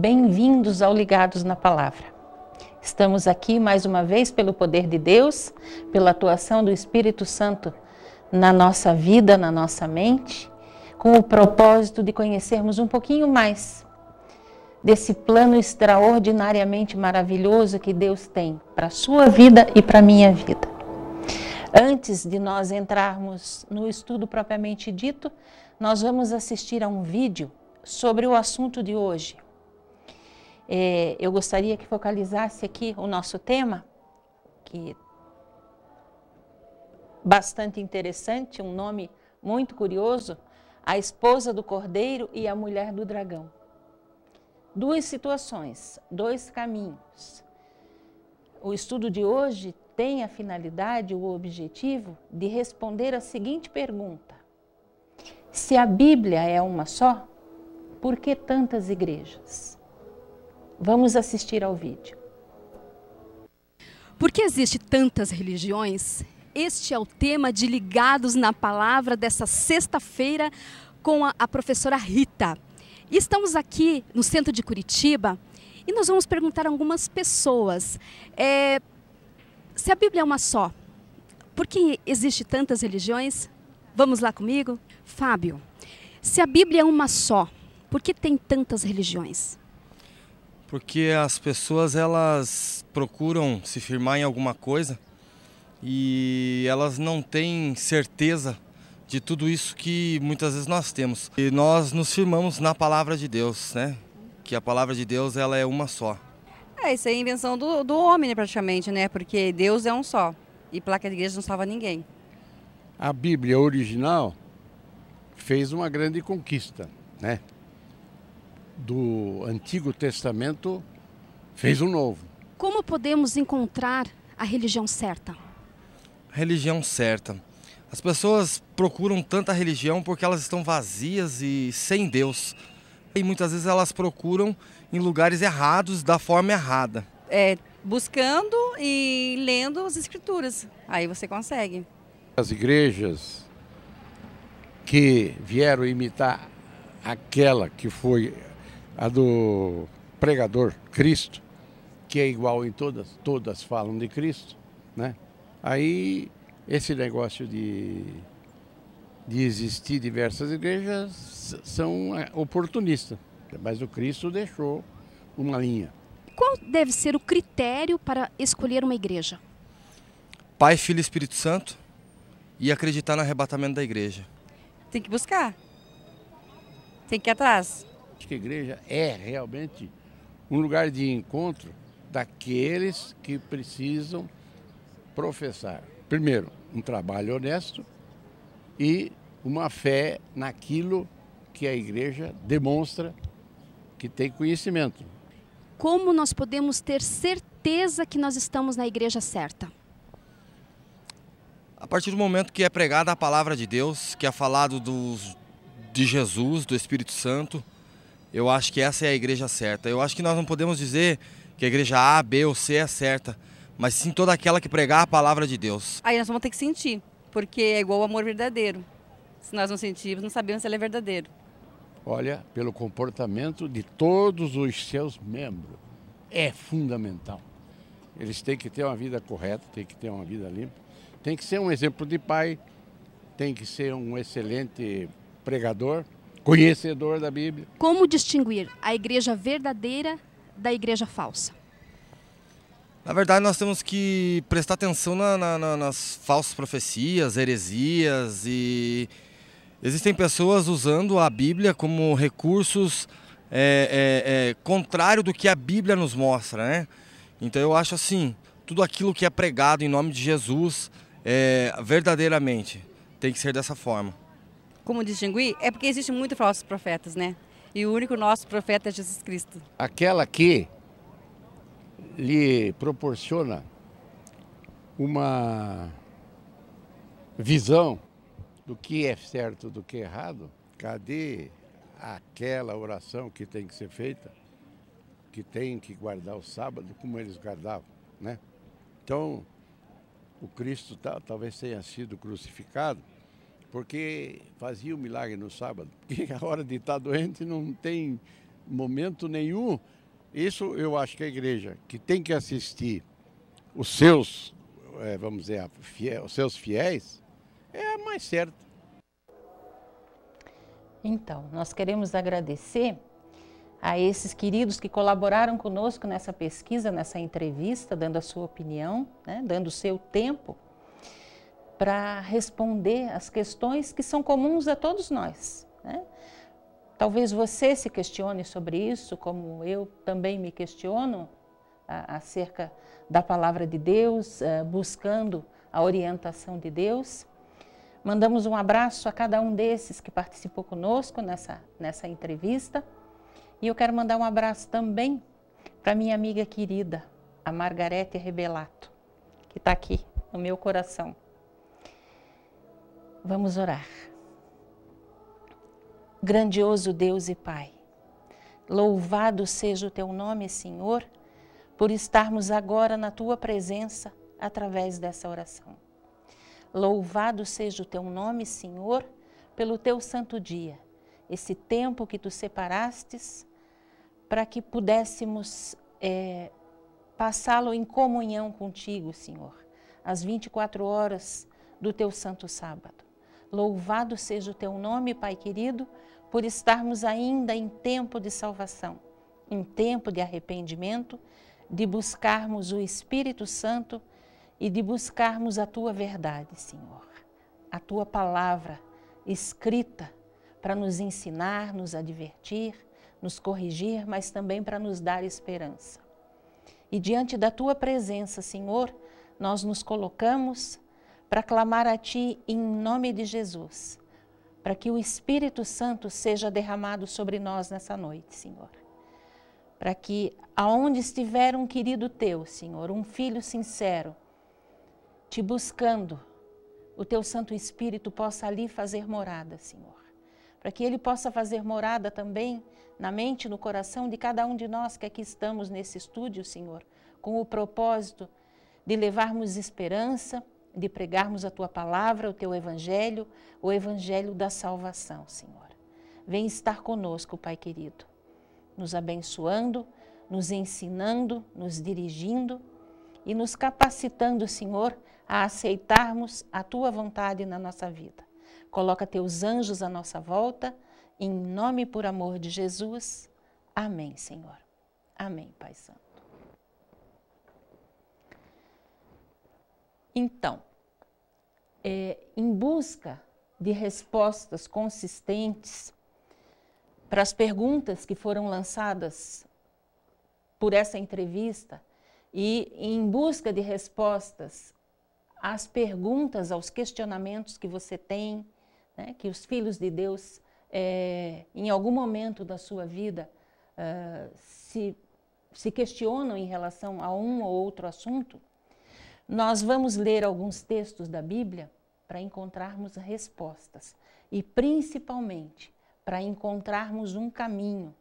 Bem-vindos ao Ligados na Palavra. Estamos aqui mais uma vez pelo poder de Deus, pela atuação do Espírito Santo na nossa vida, na nossa mente, com o propósito de conhecermos um pouquinho mais desse plano extraordinariamente maravilhoso que Deus tem para a sua vida e para a minha vida. Antes de nós entrarmos no estudo propriamente dito, nós vamos assistir a um vídeo sobre o assunto de hoje. Eu gostaria que focalizasse aqui o nosso tema, que é bastante interessante, um nome muito curioso, a esposa do cordeiro e a mulher do dragão. Duas situações, dois caminhos. O estudo de hoje tem a finalidade, o objetivo de responder a seguinte pergunta: se a Bíblia é uma só, por que tantas igrejas? Vamos assistir ao vídeo. Por que existem tantas religiões? Este é o tema de Ligados na Palavra dessa sexta-feira com a professora Rita. E estamos aqui no centro de Curitiba e nós vamos perguntar a algumas pessoas se a Bíblia é uma só, por que existem tantas religiões? Vamos lá comigo? Fábio, se a Bíblia é uma só, por que tem tantas religiões? Porque as pessoas elas procuram se firmar em alguma coisa e elas não têm certeza de tudo isso que muitas vezes nós temos. E nós nos firmamos na palavra de Deus, né? Que a palavra de Deus ela é uma só. Isso aí é invenção do homem, né, praticamente, né? Porque Deus é um só e placa de igreja não salva ninguém. A Bíblia original fez uma grande conquista, né? Do Antigo Testamento fez um novo. Como podemos encontrar a religião certa? A religião certa. As pessoas procuram tanta religião porque elas estão vazias e sem Deus. E muitas vezes elas procuram em lugares errados, da forma errada. Buscando e lendo as escrituras, aí você consegue. As igrejas que vieram imitar aquela que foi a do pregador Cristo, que é igual em todas falam de Cristo, né? Aí esse negócio de existir diversas igrejas são oportunistas, mas o Cristo deixou uma linha. Qual deve ser o critério para escolher uma igreja? Pai, Filho e Espírito Santo e acreditar no arrebatamento da igreja. Tem que buscar, tem que ir atrás. Acho que a igreja é realmente um lugar de encontro daqueles que precisam professar, primeiro, um trabalho honesto e uma fé naquilo que a igreja demonstra que tem conhecimento. Como nós podemos ter certeza que nós estamos na igreja certa? A partir do momento que é pregada a palavra de Deus, que é falado de Jesus, do Espírito Santo, eu acho que essa é a igreja certa. Eu acho que nós não podemos dizer que a igreja A, B ou C é certa, mas sim toda aquela que pregar a palavra de Deus. Aí nós vamos ter que sentir, porque é igual o amor verdadeiro. Se nós não sentirmos, não sabemos se ele é verdadeiro. Olha, pelo comportamento de todos os seus membros, é fundamental. Eles têm que ter uma vida correta, têm que ter uma vida limpa, tem que ser um exemplo de pai, tem que ser um excelente pregador, conhecedor da Bíblia. Como distinguir a igreja verdadeira da igreja falsa? Na verdade, nós temos que prestar atenção nas falsas profecias, heresias, e existem pessoas usando a Bíblia como recursos contrário do que a Bíblia nos mostra, né? Então eu acho assim, tudo aquilo que é pregado em nome de Jesus, verdadeiramente, tem que ser dessa forma. Como distinguir? É porque existem muitos falsos profetas, né? E o único nosso profeta é Jesus Cristo. Aquela que lhe proporciona uma visão do que é certo, do que é errado. Cadê aquela oração que tem que ser feita, que tem que guardar o sábado como eles guardavam, né? Então, o Cristo talvez tenha sido crucificado porque fazia o milagre no sábado. Porque a hora de estar doente não tem momento nenhum. Isso eu acho que a igreja, que tem que assistir os seus, vamos dizer, os seus fiéis, é a mais certa. Então, nós queremos agradecer a esses queridos que colaboraram conosco nessa pesquisa, nessa entrevista, dando a sua opinião, né, dando o seu tempo para responder as questões que são comuns a todos nós, né? Talvez você se questione sobre isso, como eu também me questiono acerca da palavra de Deus, buscando a orientação de Deus. Mandamos um abraço a cada um desses que participou conosco nessa entrevista. E eu quero mandar um abraço também para minha amiga querida, a Margarete Rebelato, que está aqui no meu coração. Vamos orar. Grandioso Deus e Pai, louvado seja o Teu nome, Senhor, por estarmos agora na Tua presença através dessa oração. Louvado seja o Teu nome, Senhor, pelo Teu santo dia, esse tempo que Tu separastes para que pudéssemos passá-lo em comunhão contigo, Senhor, às 24 horas do Teu santo sábado. Louvado seja o Teu nome, Pai querido, por estarmos ainda em tempo de salvação, em tempo de arrependimento, de buscarmos o Espírito Santo e de buscarmos a Tua verdade, Senhor. A Tua palavra escrita para nos ensinar, nos advertir, nos corrigir, mas também para nos dar esperança. E diante da Tua presença, Senhor, nós nos colocamos para clamar a Ti em nome de Jesus, para que o Espírito Santo seja derramado sobre nós nessa noite, Senhor. Para que aonde estiver um querido Teu, Senhor, um filho sincero, Te buscando, o Teu Santo Espírito possa ali fazer morada, Senhor. Para que Ele possa fazer morada também na mente e no coração de cada um de nós que aqui estamos nesse estúdio, Senhor, com o propósito de levarmos esperança, de pregarmos a Tua palavra, o Teu Evangelho, o Evangelho da salvação, Senhor. Vem estar conosco, Pai querido, nos abençoando, nos ensinando, nos dirigindo e nos capacitando, Senhor, a aceitarmos a Tua vontade na nossa vida. Coloca Teus anjos à nossa volta, em nome e por amor de Jesus. Amém, Senhor. Amém, Pai Santo. Então, em busca de respostas consistentes para as perguntas que foram lançadas por essa entrevista e em busca de respostas às perguntas, aos questionamentos que você tem, né, que os filhos de Deus, em algum momento da sua vida, se questionam em relação a um ou outro assunto, nós vamos ler alguns textos da Bíblia para encontrarmos respostas e, principalmente, para encontrarmos um caminho.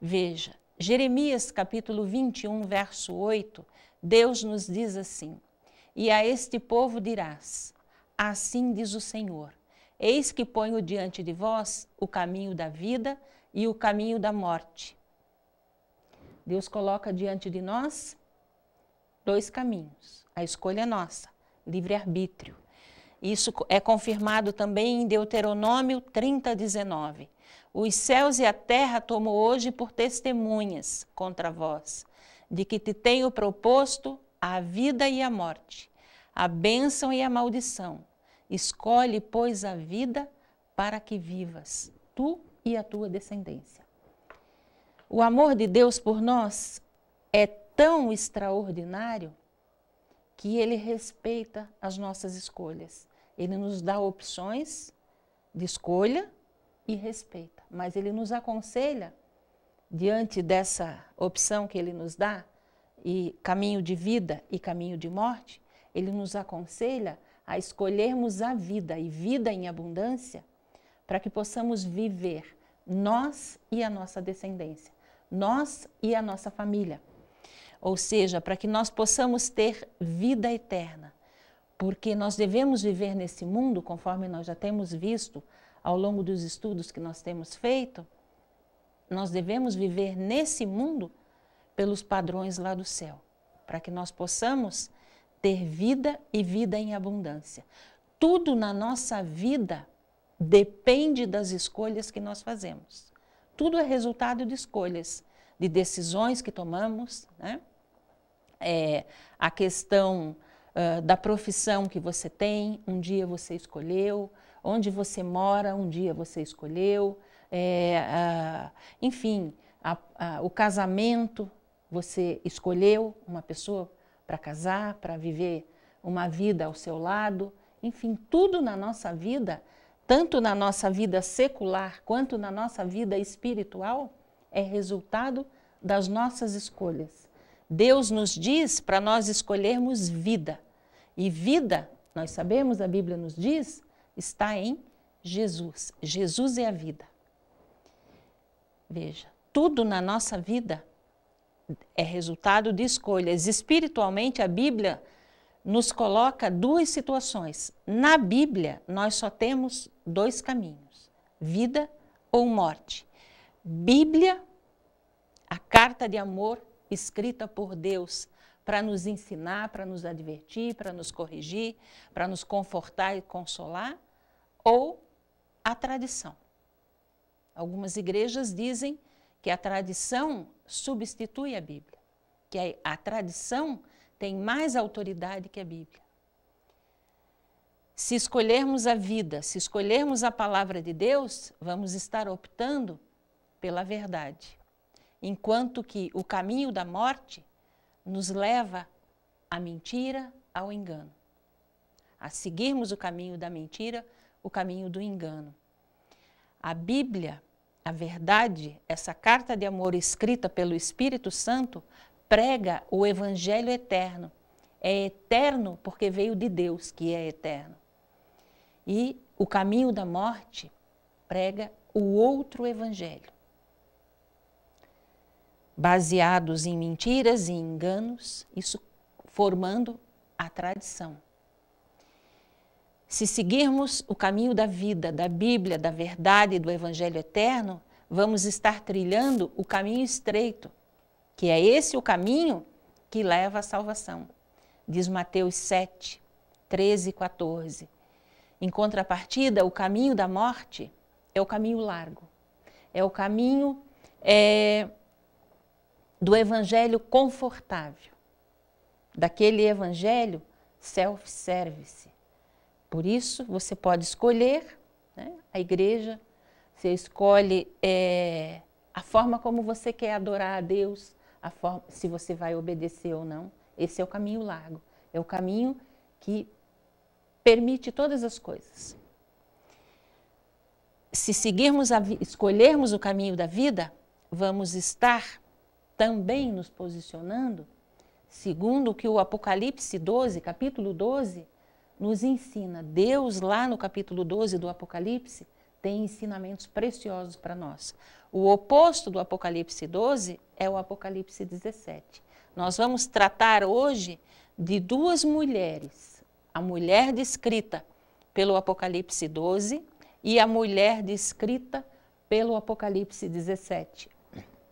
Veja, Jeremias capítulo 21, verso 8, Deus nos diz assim: e a este povo dirás, assim diz o Senhor, eis que ponho diante de vós o caminho da vida e o caminho da morte. Deus coloca diante de nós dois caminhos, a escolha é nossa, livre-arbítrio. Isso é confirmado também em Deuteronômio 30, 19. Os céus e a terra tomo hoje por testemunhas contra vós, de que te tenho proposto a vida e a morte, a bênção e a maldição. Escolhe, pois, a vida para que vivas, tu e a tua descendência. O amor de Deus por nós é tão extraordinário que Ele respeita as nossas escolhas. Ele nos dá opções de escolha e respeita, mas Ele nos aconselha, diante dessa opção que Ele nos dá, e caminho de vida e caminho de morte, Ele nos aconselha a escolhermos a vida e vida em abundância, para que possamos viver nós e a nossa descendência, nós e a nossa família. Ou seja, para que nós possamos ter vida eterna, porque nós devemos viver nesse mundo, conforme nós já temos visto ao longo dos estudos que nós temos feito, nós devemos viver nesse mundo pelos padrões lá do céu, para que nós possamos ter vida e vida em abundância. Tudo na nossa vida depende das escolhas que nós fazemos. Tudo é resultado de escolhas, de decisões que tomamos, né? A questão da profissão que você tem, um dia você escolheu, onde você mora, um dia você escolheu, enfim, o casamento, você escolheu uma pessoa para casar, para viver uma vida ao seu lado, enfim, tudo na nossa vida, tanto na nossa vida secular quanto na nossa vida espiritual, é resultado das nossas escolhas. Deus nos diz para nós escolhermos vida. E vida, nós sabemos, a Bíblia nos diz, está em Jesus. Jesus é a vida. Veja, tudo na nossa vida é resultado de escolhas. Espiritualmente, a Bíblia nos coloca duas situações. Na Bíblia, nós só temos dois caminhos, vida ou morte. Bíblia, a carta de amor escrita por Deus para nos ensinar, para nos advertir, para nos corrigir, para nos confortar e consolar, ou a tradição. Algumas igrejas dizem que a tradição substitui a Bíblia, que a tradição tem mais autoridade que a Bíblia. Se escolhermos a vida, se escolhermos a palavra de Deus, vamos estar optando pela verdade, enquanto que o caminho da morte nos leva à mentira, ao engano. A seguirmos o caminho da mentira, o caminho do engano. A Bíblia, a verdade, essa carta de amor escrita pelo Espírito Santo, prega o Evangelho eterno. É eterno porque veio de Deus, que é eterno. E o caminho da morte prega o outro Evangelho, baseados em mentiras e enganos, isso formando a tradição. Se seguirmos o caminho da vida, da Bíblia, da verdade e do Evangelho eterno, vamos estar trilhando o caminho estreito, que é esse o caminho que leva à salvação. Diz Mateus 7, 13 e 14. Em contrapartida, o caminho da morte é o caminho largo, é o caminho do evangelho confortável, daquele evangelho self-service. Por isso, você pode escolher, né, a igreja, você escolhe a forma como você quer adorar a Deus, se você vai obedecer ou não. Esse é o caminho largo, é o caminho que permite todas as coisas. Se escolhermos o caminho da vida, vamos estar também nos posicionando segundo o que o Apocalipse 12, capítulo 12, nos ensina. Deus, lá no capítulo 12 do Apocalipse, tem ensinamentos preciosos para nós. O oposto do Apocalipse 12 é o Apocalipse 17. Nós vamos tratar hoje de duas mulheres, a mulher descrita pelo Apocalipse 12 e a mulher descrita pelo Apocalipse 17.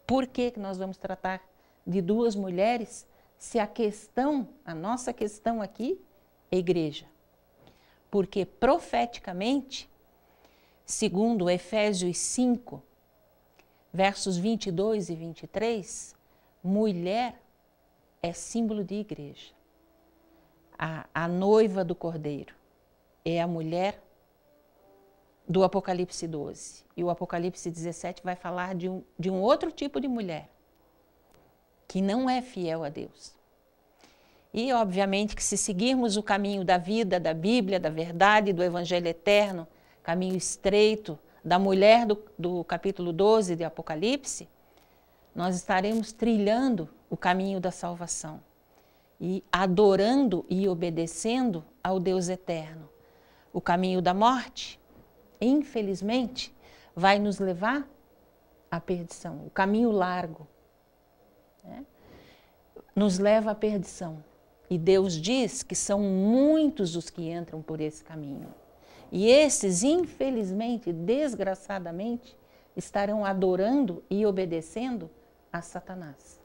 Por que nós vamos tratar de duas mulheres se a nossa questão aqui é igreja? Porque profeticamente, segundo Efésios 5, versos 22 e 23, mulher é símbolo de igreja. A noiva do Cordeiro é a mulher do Apocalipse 12. E o Apocalipse 17 vai falar de um outro tipo de mulher, que não é fiel a Deus. E, obviamente, que se seguirmos o caminho da vida, da Bíblia, da verdade, do Evangelho eterno, caminho estreito, da mulher do capítulo 12 de Apocalipse, nós estaremos trilhando o caminho da salvação e adorando e obedecendo ao Deus eterno. O caminho da morte, infelizmente, vai nos levar à perdição. O caminho largo, né, nos leva à perdição. E Deus diz que são muitos os que entram por esse caminho. E esses, infelizmente, desgraçadamente, estarão adorando e obedecendo a Satanás.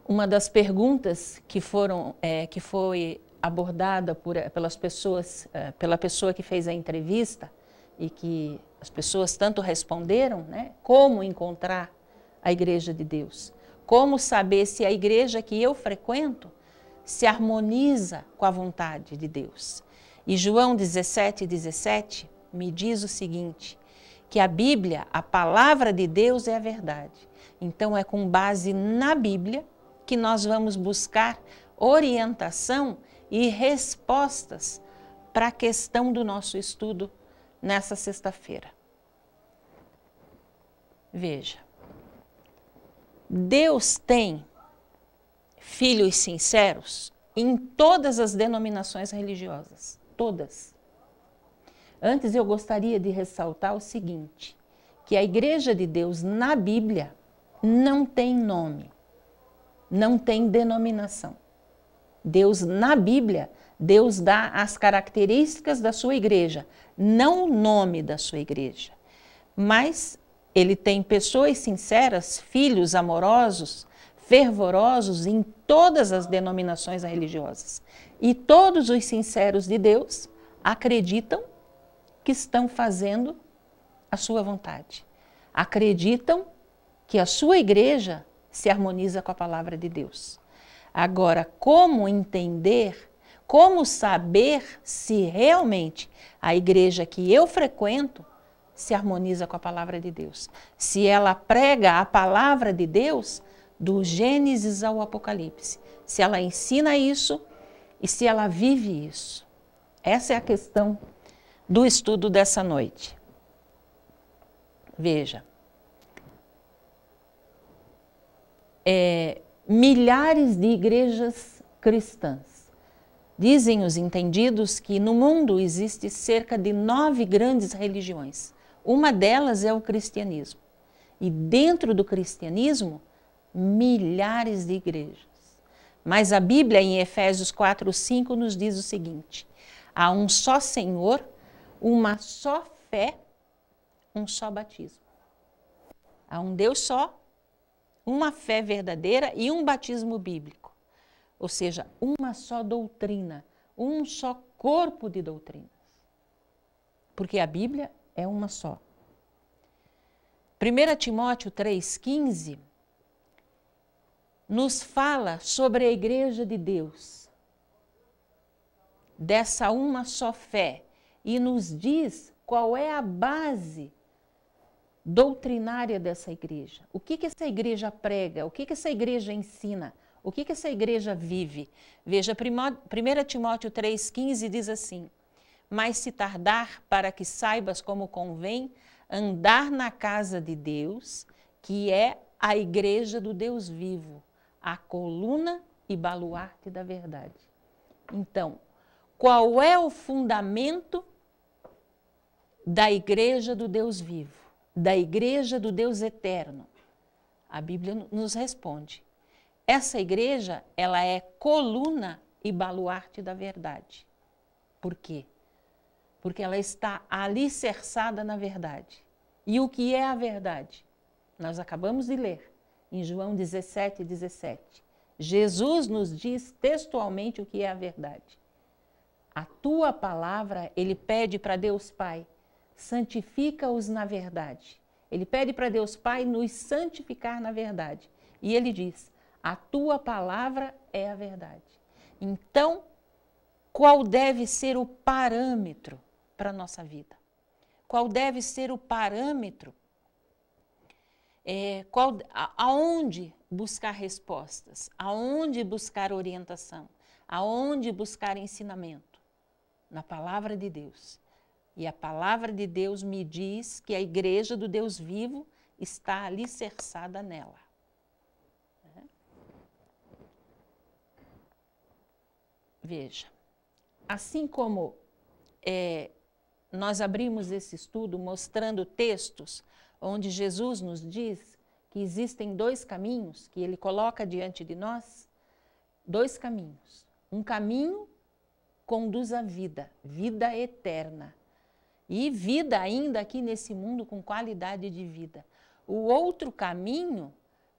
Uma das perguntas que foi abordada pelas pessoas, pela pessoa que fez a entrevista, e que as pessoas tanto responderam, né? Como encontrar a Igreja de Deus? Como saber se a igreja que eu frequento se harmoniza com a vontade de Deus? E João 17:17 me diz o seguinte, que a Bíblia, a palavra de Deus é a verdade. Então é com base na Bíblia que nós vamos buscar orientação e respostas para a questão do nosso estudo nessa sexta-feira. Veja, Deus tem filhos sinceros em todas as denominações religiosas, todas. Antes eu gostaria de ressaltar o seguinte, que a Igreja de Deus na Bíblia não tem nome, não tem denominação. Deus na Bíblia, Deus dá as características da sua igreja, não o nome da sua igreja. Mas ele tem pessoas sinceras, filhos amorosos, fervorosos em todas as denominações religiosas. E todos os sinceros de Deus acreditam que estão fazendo a sua vontade. Acreditam que a sua igreja se harmoniza com a palavra de Deus. Agora, como entender, como saber se realmente a igreja que eu frequento se harmoniza com a palavra de Deus? Se ela prega a palavra de Deus do Gênesis ao Apocalipse. Se ela ensina isso e se ela vive isso. Essa é a questão do estudo dessa noite. Veja. Milhares de igrejas cristãs. Dizem os entendidos que no mundo existe cerca de 9 grandes religiões. Uma delas é o cristianismo. E dentro do cristianismo, milhares de igrejas. Mas a Bíblia, em Efésios 4:5, nos diz o seguinte: há um só Senhor, uma só fé, um só batismo. Há um Deus só, uma fé verdadeira e um batismo bíblico. Ou seja, uma só doutrina, um só corpo de doutrinas. Porque a Bíblia é uma só. 1 Timóteo 3,15 nos fala sobre a igreja de Deus, dessa uma só fé, e nos diz qual é a base doutrinária dessa igreja. O que essa igreja prega? O que essa igreja ensina? O que essa igreja vive? Veja, 1 Timóteo 3,15 diz assim: mas se tardar para que saibas como convém andar na casa de Deus, que é a igreja do Deus vivo, a coluna e baluarte da verdade. Então, qual é o fundamento da igreja do Deus vivo, da igreja do Deus eterno? A Bíblia nos responde. Essa igreja, ela é coluna e baluarte da verdade. Por quê? Porque ela está alicerçada na verdade. E o que é a verdade? Nós acabamos de ler em João 17:17. Jesus nos diz textualmente o que é a verdade. A tua palavra, ele pede para Deus Pai, santifica-os na verdade. Ele pede para Deus Pai nos santificar na verdade. E ele diz, a tua palavra é a verdade. Então, qual deve ser o parâmetro para a nossa vida? Qual deve ser o parâmetro? Aonde buscar respostas? Aonde buscar orientação? Aonde buscar ensinamento? Na palavra de Deus. E a palavra de Deus me diz que a igreja do Deus vivo está alicerçada nela. Veja, assim como nós abrimos esse estudo mostrando textos onde Jesus nos diz que existem 2 caminhos, que ele coloca diante de nós, 2 caminhos. Um caminho conduz à vida, vida eterna. e vida ainda aqui nesse mundo com qualidade de vida. O outro caminho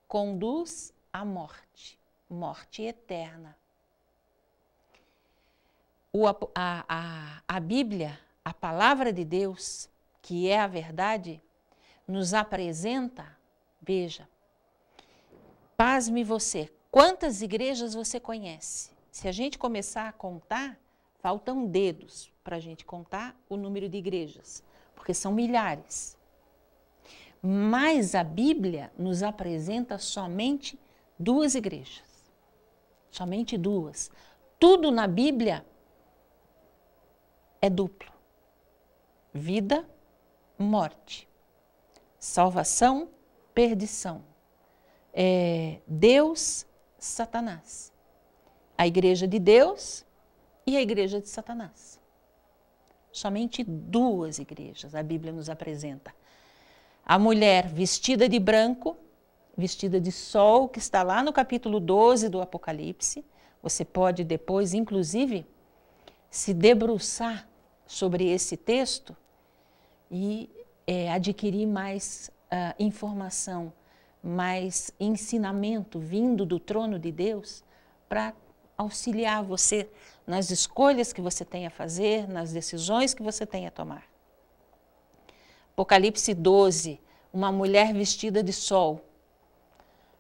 conduz à morte, morte eterna. A Bíblia, a palavra de Deus, que é a verdade, nos apresenta, veja, pasme você, quantas igrejas você conhece? Se a gente começar a contar, faltam dedos para a gente contar o número de igrejas, porque são milhares. Mas a Bíblia nos apresenta somente 2 igrejas, somente 2. Tudo na Bíblia é duplo: vida, morte, salvação, perdição, Deus, Satanás, a igreja de Deus e a igreja de Satanás. Somente 2 igrejas a Bíblia nos apresenta. A mulher vestida de branco, vestida de sol, que está lá no capítulo 12 do Apocalipse. Você pode depois, inclusive, se debruçar sobre esse texto e adquirir mais informação, mais ensinamento vindo do trono de Deus para auxiliar você nas escolhas que você tem a fazer, nas decisões que você tem a tomar. Apocalipse 12, uma mulher vestida de sol,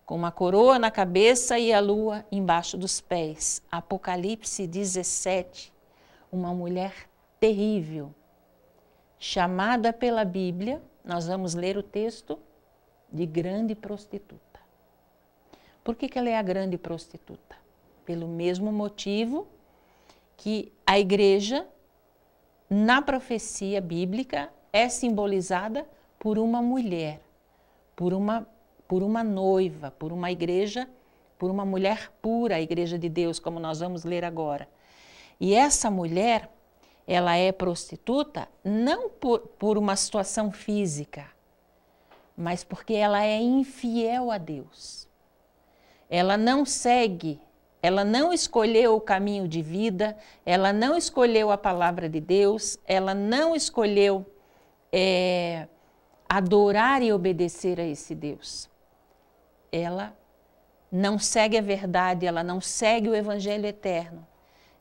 com uma coroa na cabeça e a lua embaixo dos pés. Apocalipse 17, uma mulher terrível, chamada pela Bíblia, nós vamos ler o texto, de grande prostituta. Por que ela é a grande prostituta? Pelo mesmo motivo que a igreja, na profecia bíblica, é simbolizada por uma mulher, por uma noiva, por uma igreja, por uma mulher pura, a igreja de Deus, como nós vamos ler agora. E essa mulher, ela é prostituta não por uma situação física, mas porque ela é infiel a Deus. Ela não segue, ela não escolheu o caminho de vida, ela não escolheu a palavra de Deus, ela não escolheu adorar e obedecer a esse Deus. Ela não segue a verdade, ela não segue o evangelho eterno,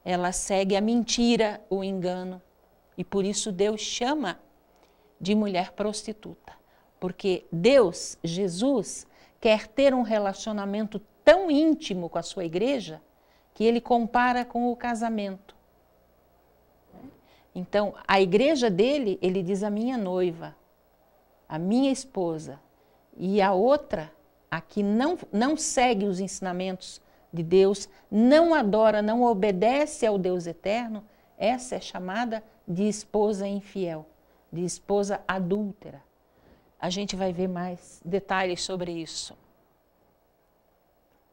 ela segue a mentira, o engano, e por isso Deus chama de mulher prostituta, porque Deus, Jesus, quer ter um relacionamento tão íntimo com a sua igreja que ele compara com o casamento. Então, a igreja dele, ele diz a minha noiva, a minha esposa, e a outra, a que não segue os ensinamentos de Deus, não adora, não obedece ao Deus eterno, essa é chamada de esposa infiel, de esposa adúltera. A gente vai ver mais detalhes sobre isso.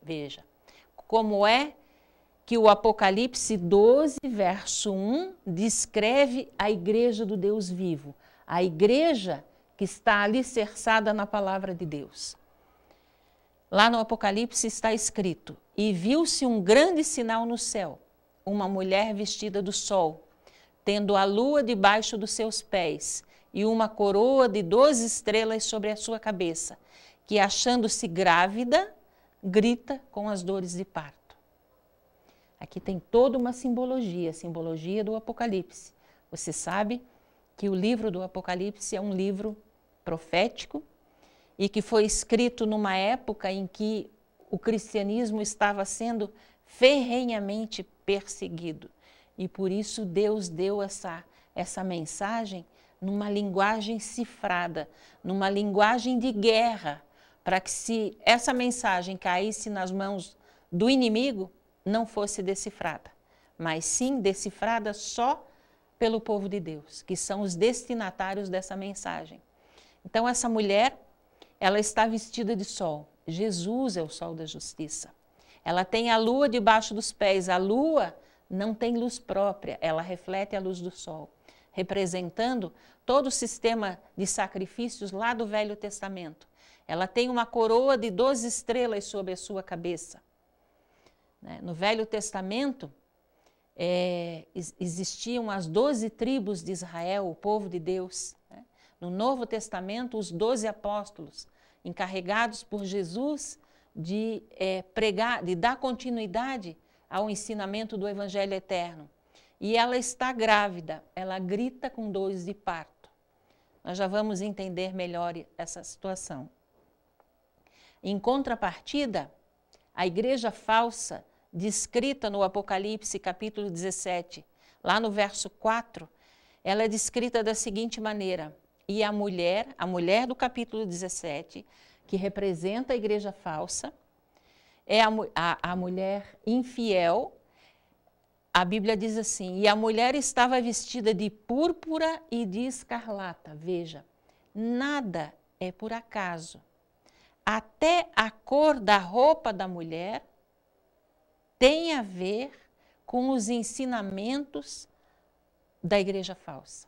Veja, como é que o Apocalipse 12, verso 1, descreve a igreja do Deus vivo, a igreja que está alicerçada na palavra de Deus. Lá no Apocalipse está escrito: e viu-se um grande sinal no céu, uma mulher vestida do sol, tendo a lua debaixo dos seus pés, e uma coroa de 12 estrelas sobre a sua cabeça, que, achando-se grávida, grita com as dores de parto. Aqui tem toda uma simbologia, a simbologia do Apocalipse. Você sabe que o livro do Apocalipse é um livro profético e que foi escrito numa época em que o cristianismo estava sendo ferrenhamente perseguido. E por isso Deus deu essa mensagem numa linguagem cifrada, numa linguagem de guerra, para que se essa mensagem caísse nas mãos do inimigo, não fosse decifrada, mas sim decifrada só pelo povo de Deus, que são os destinatários dessa mensagem. Então essa mulher, ela está vestida de sol. Jesus é o sol da justiça. Ela tem a lua debaixo dos pés. A lua não tem luz própria, ela reflete a luz do sol, representando todo o sistema de sacrifícios lá do Velho Testamento. Ela tem uma coroa de 12 estrelas sobre a sua cabeça. No Velho Testamento, existiam as 12 tribos de Israel, o povo de Deus. Né? No Novo Testamento, os 12 apóstolos, encarregados por Jesus de pregar, de dar continuidade ao ensinamento do Evangelho eterno. E ela está grávida, ela grita com dores de parto. Nós já vamos entender melhor essa situação. Em contrapartida, a igreja falsa, descrita no Apocalipse capítulo 17, lá no verso 4, ela é descrita da seguinte maneira: e a mulher do capítulo 17, que representa a igreja falsa, é a mulher infiel. A Bíblia diz assim: e a mulher estava vestida de púrpura e de escarlata. Veja, nada é por acaso. Até a cor da roupa da mulher tem a ver com os ensinamentos da igreja falsa.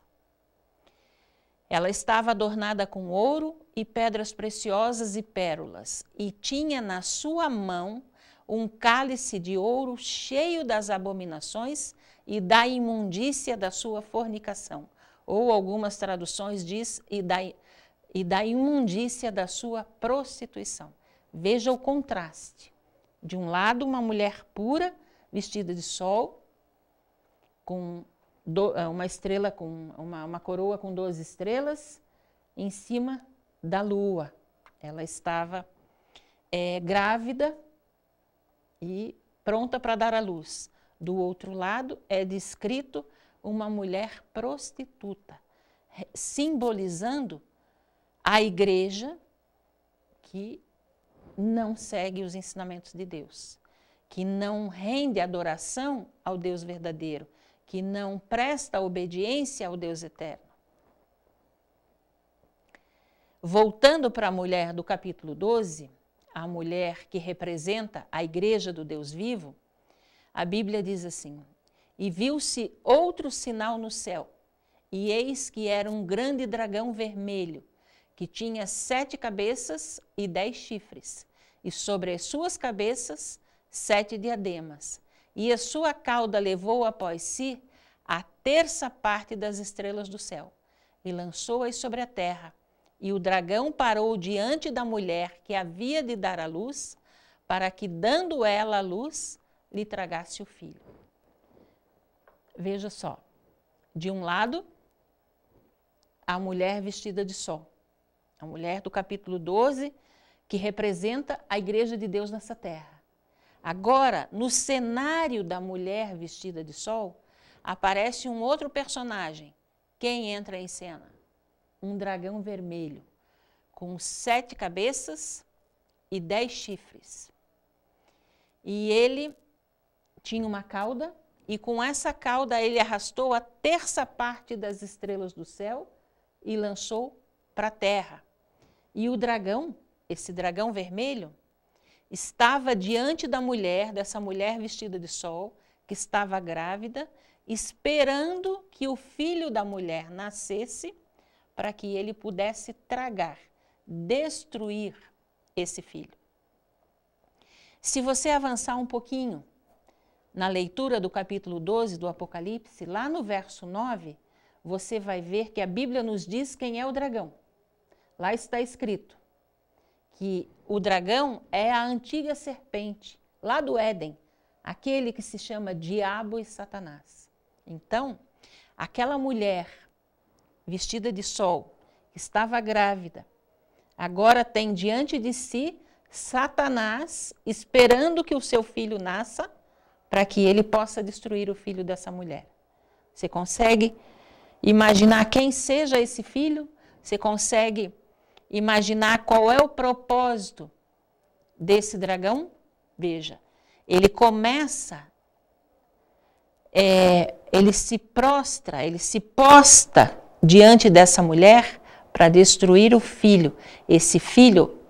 Ela estava adornada com ouro e pedras preciosas e pérolas, e tinha na sua mão um cálice de ouro cheio das abominações e da imundícia da sua fornicação. Ou algumas traduções diz, e da imundícia da sua prostituição. Veja o contraste. De um lado, uma mulher pura, vestida de sol, com uma estrela, com uma coroa com 12 estrelas, em cima da lua. Ela estava grávida e pronta para dar à luz. Do outro lado é descrito uma mulher prostituta, simbolizando a igreja que não segue os ensinamentos de Deus, que não rende adoração ao Deus verdadeiro, que não presta obediência ao Deus eterno. Voltando para a mulher do capítulo 12, a mulher que representa a igreja do Deus vivo, a Bíblia diz assim: e viu-se outro sinal no céu, e eis que era um grande dragão vermelho, que tinha 7 cabeças e 10 chifres, e sobre as suas cabeças 7 diademas, e a sua cauda levou após si a 1/3 das estrelas do céu, e lançou-as sobre a terra. E o dragão parou diante da mulher que havia de dar à luz, para que, dando ela à luz, lhe tragasse o filho. Veja só, de um lado, a mulher vestida de sol, a mulher do capítulo 12, que representa a igreja de Deus nessa terra. Agora, no cenário da mulher vestida de sol, aparece um outro personagem. Quem entra em cena? Um dragão vermelho, com 7 cabeças e 10 chifres. E ele tinha uma cauda, e com essa cauda ele arrastou a 1/3 das estrelas do céu e lançou para a terra. E o dragão, esse dragão vermelho, estava diante da mulher, dessa mulher vestida de sol, que estava grávida, esperando que o filho da mulher nascesse, para que ele pudesse tragar, destruir esse filho. Se você avançar um pouquinho na leitura do capítulo 12 do Apocalipse, lá no verso 9, você vai ver que a Bíblia nos diz quem é o dragão. Lá está escrito que o dragão é a antiga serpente, lá do Éden, aquele que se chama Diabo e Satanás. Então, aquela mulher vestida de sol, que estava grávida, agora tem diante de si Satanás, esperando que o seu filho nasça, para que ele possa destruir o filho dessa mulher. Você consegue imaginar quem seja esse filho? Você consegue imaginar qual é o propósito desse dragão? Veja, ele começa, ele se prostra, ele se posta diante dessa mulher para destruir o filho. Esse filho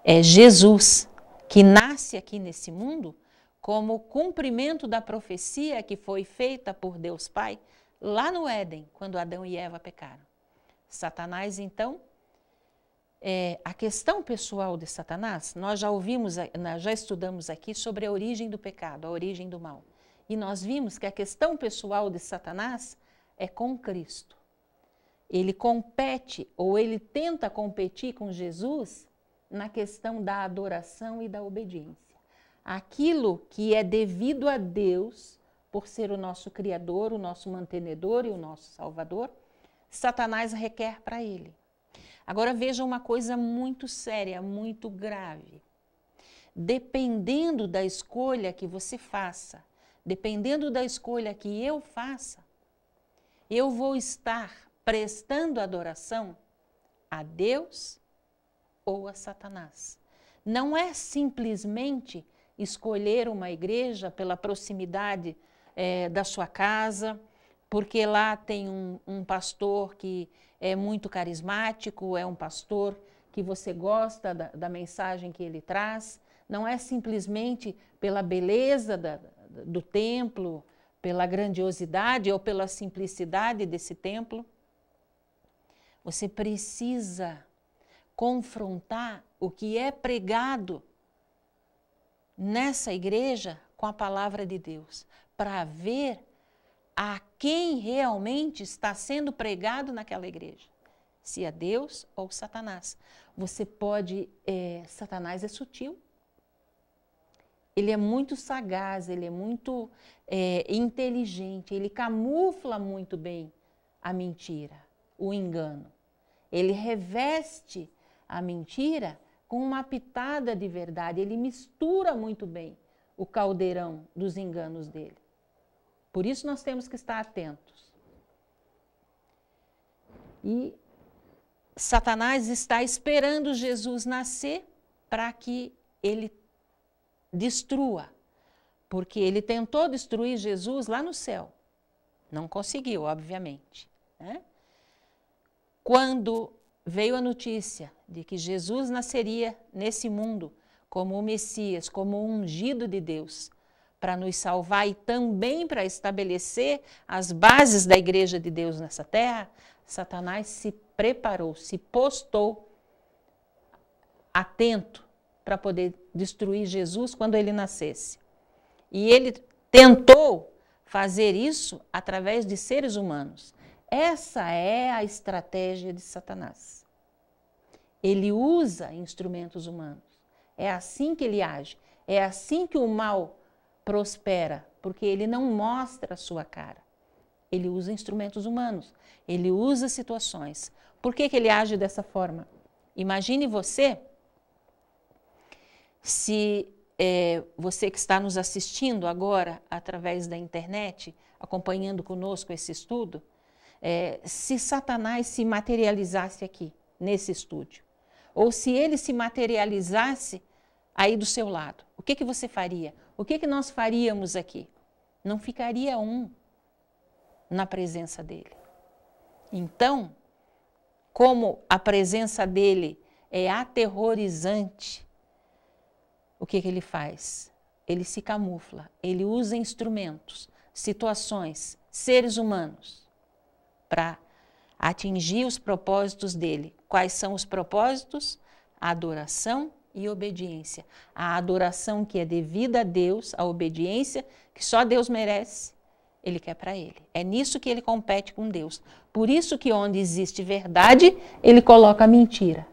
é Jesus, que nasce aqui nesse mundo como cumprimento da profecia que foi feita por Deus Pai lá no Éden, quando Adão e Eva pecaram. Satanás, então, a questão pessoal de Satanás, nós já estudamos aqui sobre a origem do pecado, a origem do mal. E nós vimos que a questão pessoal de Satanás é com Cristo. Ele compete, ou ele tenta competir com Jesus na questão da adoração e da obediência. Aquilo que é devido a Deus, por ser o nosso Criador, o nosso mantenedor e o nosso Salvador, Satanás requer para ele. Agora veja uma coisa muito séria, muito grave. Dependendo da escolha que você faça, dependendo da escolha que eu faça, eu vou estar prestando adoração a Deus ou a Satanás. Não é simplesmente escolher uma igreja pela proximidade da sua casa, porque lá tem um pastor que é muito carismático, é um pastor que você gosta da mensagem que ele traz. Não é simplesmente pela beleza do templo, pela grandiosidade ou pela simplicidade desse templo. Você precisa confrontar o que é pregado nessa igreja com a palavra de Deus, para ver a quem realmente está sendo pregado naquela igreja, se é Deus ou Satanás. Você pode, Satanás é sutil, ele é muito sagaz, ele é muito inteligente, ele camufla muito bem a mentira, o engano. Ele reveste a mentira com uma pitada de verdade, ele mistura muito bem o caldeirão dos enganos dele. Por isso nós temos que estar atentos. E Satanás está esperando Jesus nascer para que ele destrua, porque ele tentou destruir Jesus lá no céu. Não conseguiu, obviamente, né? Quando veio a notícia de que Jesus nasceria nesse mundo como o Messias, como o ungido de Deus, para nos salvar e também para estabelecer as bases da igreja de Deus nessa terra, Satanás se preparou, se postou atento para poder destruir Jesus quando ele nascesse. E ele tentou fazer isso através de seres humanos. Essa é a estratégia de Satanás. Ele usa instrumentos humanos. É assim que ele age. É assim que o mal prospera, porque ele não mostra a sua cara. Ele usa instrumentos humanos. Ele usa situações. Por que ele age dessa forma? Imagine você, se você que está nos assistindo agora através da internet, acompanhando conosco esse estudo, se Satanás se materializasse aqui, nesse estúdio, ou se ele se materializasse aí do seu lado, o que você faria? O que nós faríamos aqui? Não ficaria um na presença dele. Então, como a presença dele é aterrorizante, o que ele faz? Ele se camufla, ele usa instrumentos, situações, seres humanos, para atingir os propósitos dele. Quais são os propósitos? Adoração e obediência. A adoração que é devida a Deus, a obediência que só Deus merece, ele quer para ele. É nisso que ele compete com Deus. Por isso que onde existe verdade, ele coloca a mentira.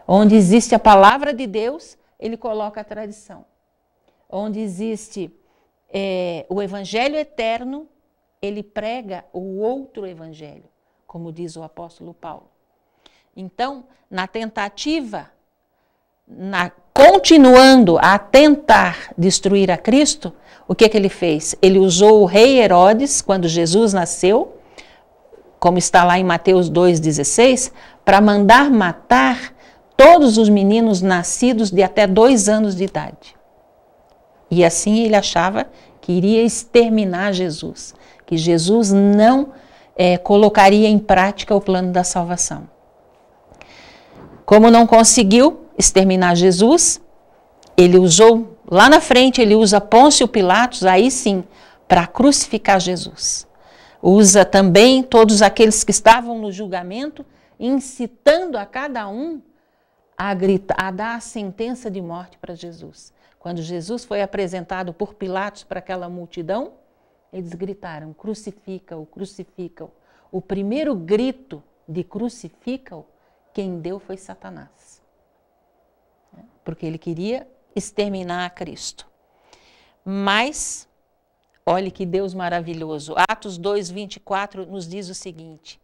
Onde existe a palavra de Deus, ele coloca a tradição. Onde existe o evangelho eterno, ele prega o outro evangelho, como diz o apóstolo Paulo. Então, na tentativa, continuando a tentar destruir a Cristo, o que ele fez? Ele usou o rei Herodes, quando Jesus nasceu, como está lá em Mateus 2,16, para mandar matar todos os meninos nascidos de até 2 anos de idade. E assim ele achava que iria exterminar Jesus, que Jesus não colocaria em prática o plano da salvação. Como não conseguiu exterminar Jesus, ele usou, lá na frente ele usa Pôncio Pilatos, aí sim, para crucificar Jesus. Usa também todos aqueles que estavam no julgamento, incitando a cada um a dar a sentença de morte para Jesus. Quando Jesus foi apresentado por Pilatos para aquela multidão, eles gritaram, crucifica-o, crucifica-o. O primeiro grito de crucifica-o, quem deu foi Satanás. Porque ele queria exterminar a Cristo. Mas, olhe que Deus maravilhoso. Atos 2:24 nos diz o seguinte: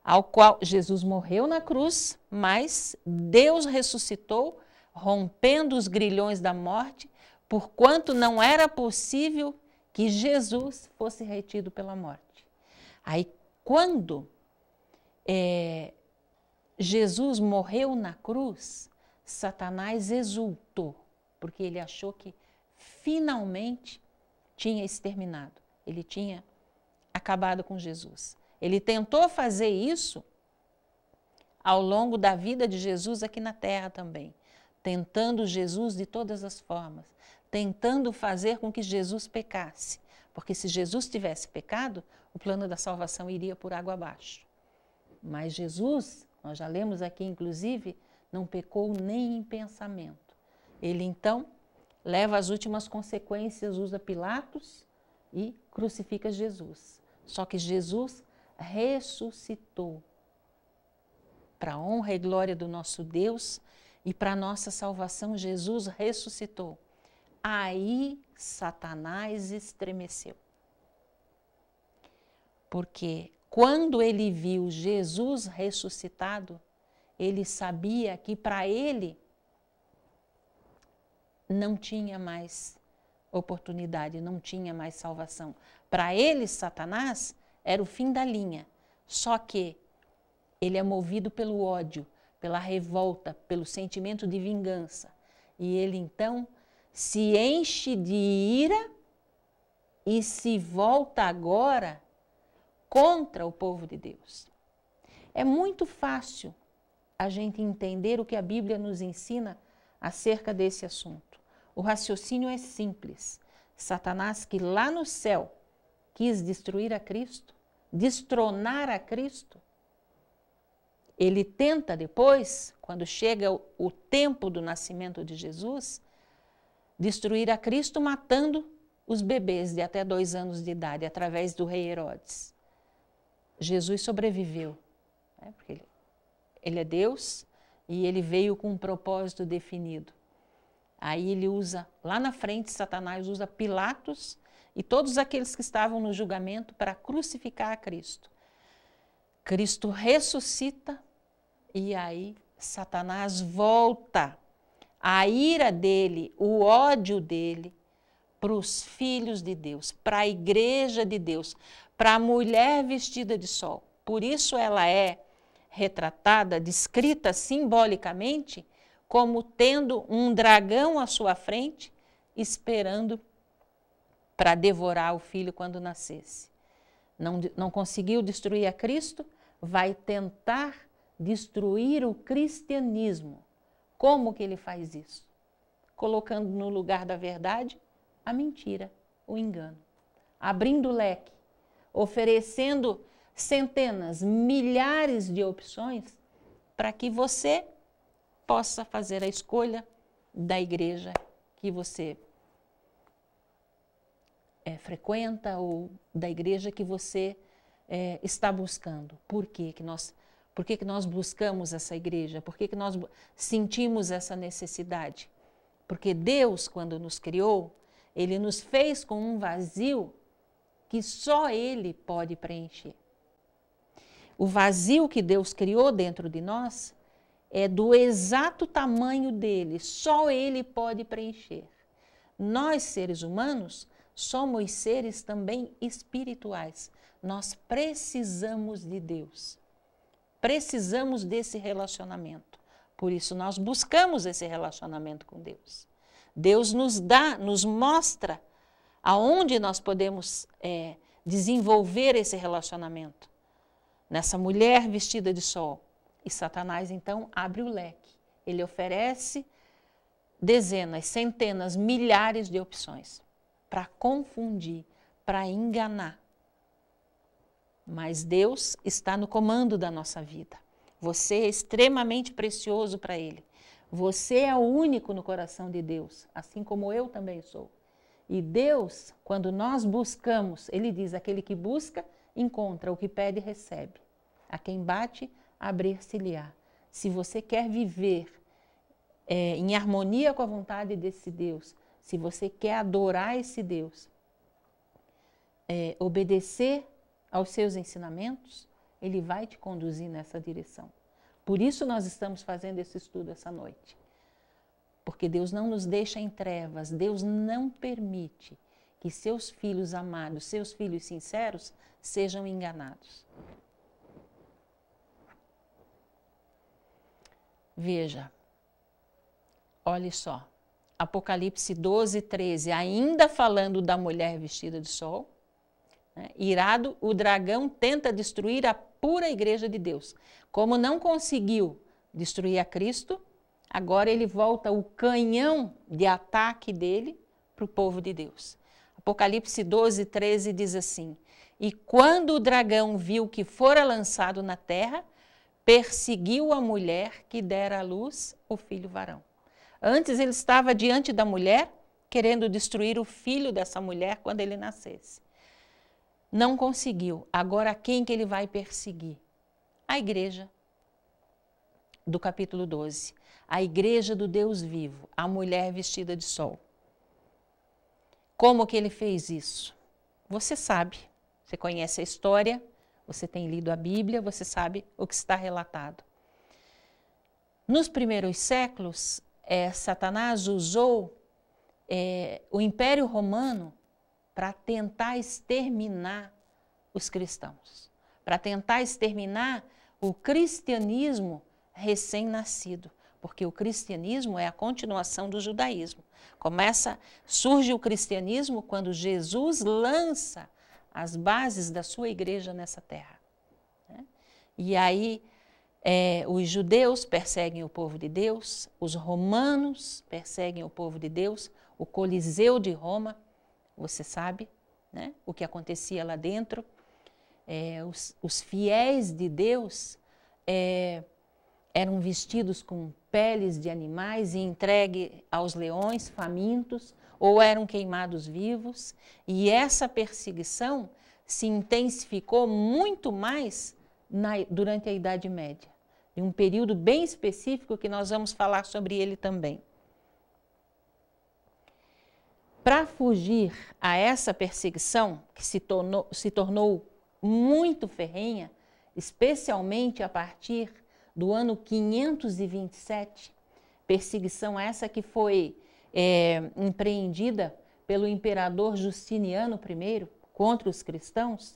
ao qual Jesus morreu na cruz, mas Deus ressuscitou, rompendo os grilhões da morte, porquanto não era possível que Jesus fosse retido pela morte. Aí, quando Jesus morreu na cruz, Satanás exultou, porque ele achou que finalmente tinha exterminado, ele tinha acabado com Jesus. Ele tentou fazer isso ao longo da vida de Jesus aqui na terra também, tentando Jesus de todas as formas, tentando fazer com que Jesus pecasse, porque se Jesus tivesse pecado, o plano da salvação iria por água abaixo. Mas Jesus, nós já lemos aqui inclusive, não pecou nem em pensamento. Ele então leva as últimas consequências, usa Pilatos e crucifica Jesus. Só que Jesus ressuscitou para a honra e glória do nosso Deus e para a nossa salvação. Jesus ressuscitou. Aí Satanás estremeceu. Porque quando ele viu Jesus ressuscitado, ele sabia que para ele não tinha mais oportunidade, não tinha mais salvação. Para ele, Satanás era o fim da linha. Só que ele é movido pelo ódio, pela revolta, pelo sentimento de vingança. E ele então se enche de ira e se volta agora contra o povo de Deus. É muito fácil a gente entender o que a Bíblia nos ensina acerca desse assunto. O raciocínio é simples. Satanás, que lá no céu quis destruir a Cristo, destronar a Cristo, ele tenta depois, quando chega o tempo do nascimento de Jesus, destruir a Cristo matando os bebês de até 2 anos de idade, através do rei Herodes. Jesus sobreviveu, né? Porque ele é Deus e ele veio com um propósito definido. Aí ele usa, lá na frente, Satanás usa Pilatos e todos aqueles que estavam no julgamento para crucificar a Cristo. Cristo ressuscita e aí Satanás volta a ira dele, o ódio dele para os filhos de Deus, para a igreja de Deus, para a mulher vestida de sol. Por isso ela é retratada, descrita simbolicamente, como tendo um dragão à sua frente, esperando para devorar o filho quando nascesse. Não conseguiu destruir a Cristo, vai tentar destruir o cristianismo. Como que ele faz isso? Colocando no lugar da verdade a mentira, o engano. Abrindo o leque, oferecendo centenas, milhares de opções para que você possa fazer a escolha da igreja que você frequenta ou da igreja que você está buscando. Por que nós buscamos essa igreja? Por que nós sentimos essa necessidade? Porque Deus, quando nos criou, Ele nos fez com um vazio que só Ele pode preencher. O vazio que Deus criou dentro de nós é do exato tamanho dele, só Ele pode preencher. Nós, seres humanos, somos seres também espirituais. Nós precisamos de Deus. Precisamos desse relacionamento. Por isso nós buscamos esse relacionamento com Deus. Deus nos mostra aonde nós podemos desenvolver esse relacionamento. Nessa mulher vestida de sol. E Satanás então abre o leque. Ele oferece dezenas, centenas, milhares de opções para confundir, para enganar. Mas Deus está no comando da nossa vida. Você é extremamente precioso para Ele. Você é o único no coração de Deus, assim como eu também sou. E Deus, quando nós buscamos, ele diz, aquele que busca, encontra, o que pede, recebe. A quem bate, abrir-se-lhe-á. Se você quer viver em harmonia com a vontade desse Deus, se você quer adorar esse Deus, obedecer aos seus ensinamentos, ele vai te conduzir nessa direção. Por isso nós estamos fazendo esse estudo essa noite. Porque Deus não nos deixa em trevas, Deus não permite que seus filhos amados, seus filhos sinceros, sejam enganados. Veja, olhe só, Apocalipse 12, 13, ainda falando da mulher vestida de sol, né? Irado, o dragão tenta destruir a pura igreja de Deus. Como não conseguiu destruir a Cristo, agora ele volta o canhão de ataque dele para o povo de Deus. Apocalipse 12, 13 diz assim: e quando o dragão viu que fora lançado na terra, perseguiu a mulher que dera à luz o filho varão. Antes ele estava diante da mulher, querendo destruir o filho dessa mulher quando ele nascesse. Não conseguiu. Agora quem que ele vai perseguir? A igreja do capítulo 12. A igreja do Deus vivo, a mulher vestida de sol. Como que ele fez isso? Você sabe, você conhece a história, você tem lido a Bíblia, você sabe o que está relatado. Nos primeiros séculos, Satanás usou o Império Romano para tentar exterminar os cristãos, para tentar exterminar o cristianismo recém-nascido, porque o cristianismo é a continuação do judaísmo. Surge o cristianismo quando Jesus lança as bases da sua igreja nessa terra. Né? E aí os judeus perseguem o povo de Deus, os romanos perseguem o povo de Deus, o Coliseu de Roma, você sabe, né? O que acontecia lá dentro. Os fiéis de Deus eram vestidos com peles de animais e entregues aos leões famintos, ou eram queimados vivos, e essa perseguição se intensificou muito mais durante a Idade Média, em um período bem específico que nós vamos falar sobre ele também. Para fugir a essa perseguição, que se tornou muito ferrenha, especialmente a partir do ano 527, perseguição essa que foi empreendida pelo imperador Justiniano I contra os cristãos,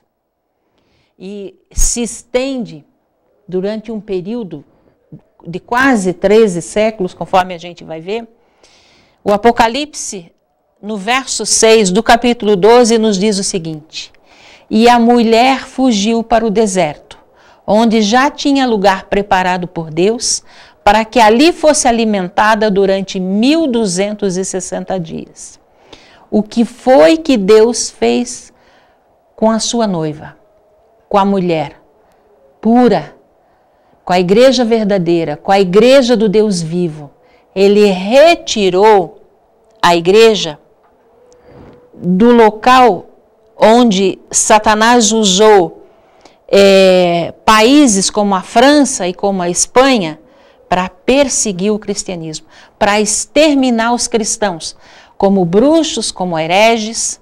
e se estende durante um período de quase 13 séculos, conforme a gente vai ver. O Apocalipse, no verso 6 do capítulo 12, nos diz o seguinte: e a mulher fugiu para o deserto, onde já tinha lugar preparado por Deus, para que ali fosse alimentada durante 1260 dias. O que foi que Deus fez com a sua noiva, com a mulher pura, com a igreja verdadeira, com a igreja do Deus vivo? Ele retirou a igreja do local onde Satanás usou países como a França e como a Espanha para perseguir o cristianismo, para exterminar os cristãos, como bruxos, como hereges.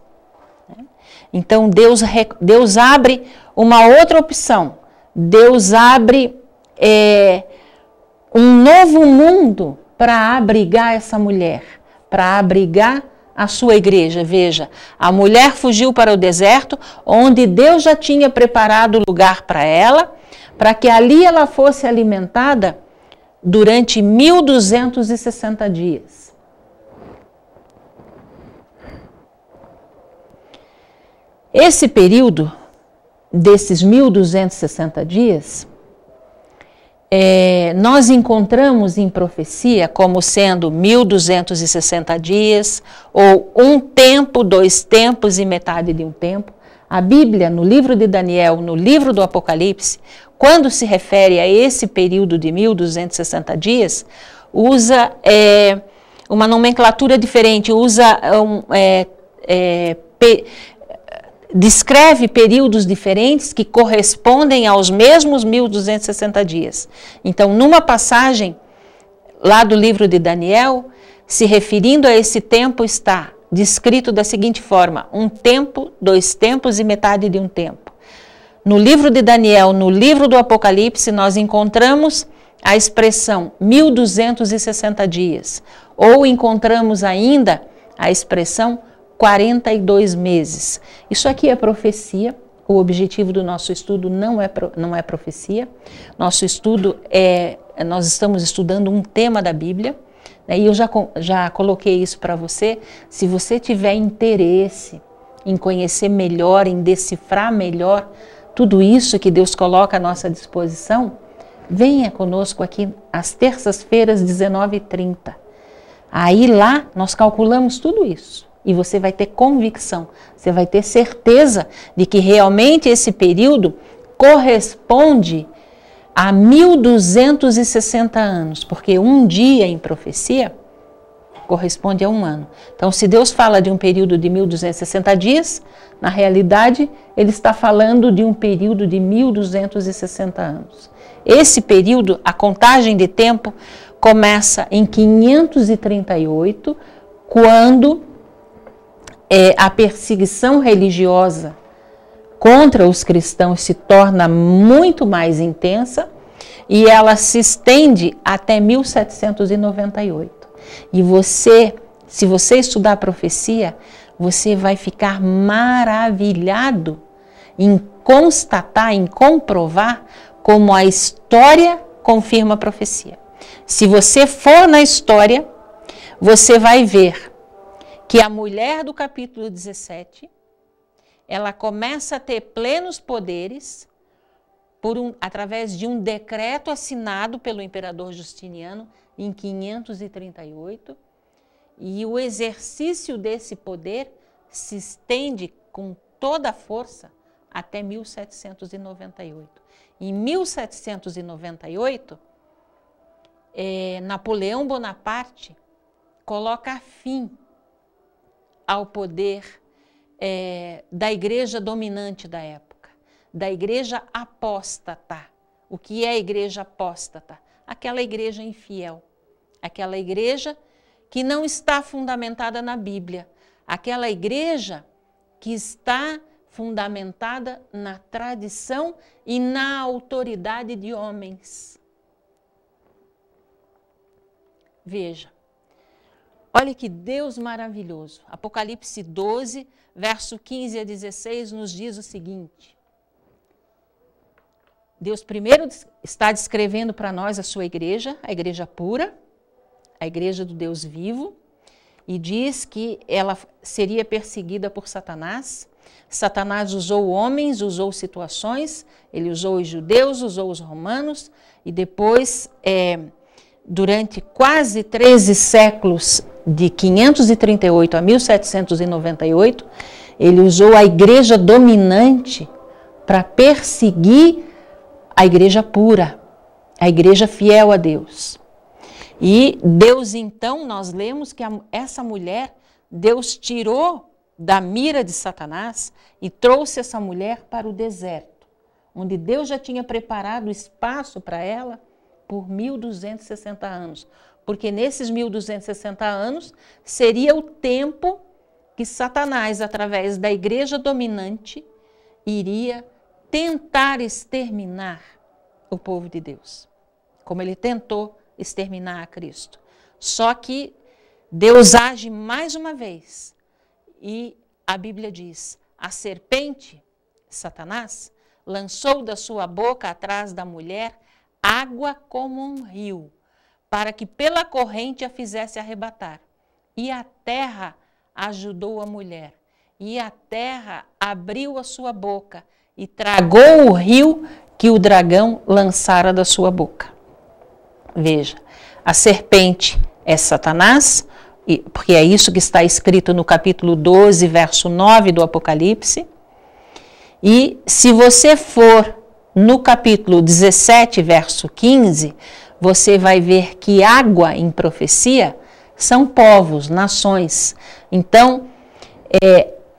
Então Deus abre uma outra opção. Deus abre um novo mundo para abrigar essa mulher, para abrigar a sua igreja. Veja, a mulher fugiu para o deserto, onde Deus já tinha preparado lugar para ela, para que ali ela fosse alimentada durante 1260 dias. Esse período desses 1260 dias, nós encontramos em profecia como sendo 1260 dias, ou um tempo, 2 tempos e metade de um tempo. A Bíblia, no livro de Daniel, no livro do Apocalipse, quando se refere a esse período de 1260 dias, usa uma nomenclatura diferente, usa descreve períodos diferentes que correspondem aos mesmos 1260 dias. Então, numa passagem lá do livro de Daniel, se referindo a esse tempo, está descrito da seguinte forma: um tempo, 2 tempos e metade de um tempo. No livro de Daniel, no livro do Apocalipse, nós encontramos a expressão 1260 dias, ou encontramos ainda a expressão 42 meses. Isso aqui é profecia. O objetivo do nosso estudo não é profecia. Nosso estudo nós estamos estudando um tema da Bíblia, né? E eu já coloquei isso para você. Se você tiver interesse em conhecer melhor, em decifrar melhor tudo isso que Deus coloca à nossa disposição, venha conosco aqui às terças-feiras, 19h30. Aí lá nós calculamos tudo isso. E você vai ter convicção, você vai ter certeza de que realmente esse período corresponde a 1260 anos, porque um dia em profecia corresponde a um ano. Então, se Deus fala de um período de 1260 dias, na realidade, Ele está falando de um período de 1260 anos. Esse período, a contagem de tempo, começa em 538, quando a perseguição religiosa contra os cristãos se torna muito mais intensa e ela se estende até 1798. E se você estudar a profecia, você vai ficar maravilhado em constatar, em comprovar como a história confirma a profecia. Se você for na história, você vai ver que a mulher do capítulo 17, ela começa a ter plenos poderes através de um decreto assinado pelo imperador Justiniano em 538, e o exercício desse poder se estende com toda a força até 1798. Em 1798, Napoleão Bonaparte coloca fim ao poder da igreja dominante da época, da igreja apóstata. O que é a igreja apóstata? Aquela igreja infiel, aquela igreja que não está fundamentada na Bíblia, aquela igreja que está fundamentada na tradição e na autoridade de homens. Veja. Olha que Deus maravilhoso. Apocalipse 12, verso 15 a 16, nos diz o seguinte. Deus primeiro está descrevendo para nós a sua igreja, a igreja pura, a igreja do Deus vivo, e diz que ela seria perseguida por Satanás. Satanás usou homens, usou situações, ele usou os judeus, usou os romanos, e depois, durante quase 13 séculos, de 538 a 1798, ele usou a igreja dominante para perseguir a igreja pura, a igreja fiel a Deus. E Deus, então, nós lemos que essa mulher, Deus tirou da mira de Satanás e trouxe essa mulher para o deserto, onde Deus já tinha preparado espaço para ela por 1260 anos. Porque nesses 1260 anos seria o tempo que Satanás, através da igreja dominante, iria tentar exterminar o povo de Deus, como ele tentou exterminar a Cristo. Só que Deus age mais uma vez e a Bíblia diz: a serpente, Satanás, lançou da sua boca atrás da mulher água como um rio, para que pela corrente a fizesse arrebatar. E a terra ajudou a mulher, e a terra abriu a sua boca e tragou o rio que o dragão lançara da sua boca. Veja, a serpente é Satanás, porque é isso que está escrito no capítulo 12, verso 9 do Apocalipse. E se você for no capítulo 17, verso 15, você vai ver que água em profecia são povos, nações. Então,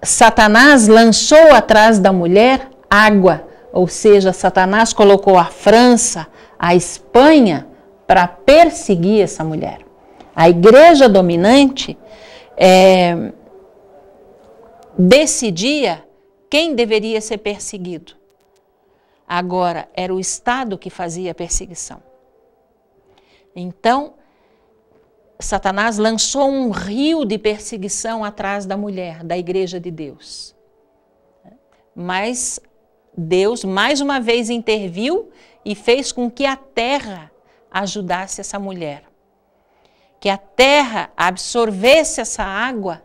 Satanás lançou atrás da mulher água, ou seja, Satanás colocou a França, a Espanha, para perseguir essa mulher. A igreja dominante decidia quem deveria ser perseguido. Agora, era o Estado que fazia a perseguição. Então, Satanás lançou um rio de perseguição atrás da mulher, da igreja de Deus. Mas Deus, mais uma vez, interviu e fez com que a terra ajudasse essa mulher. Que a terra absorvesse essa água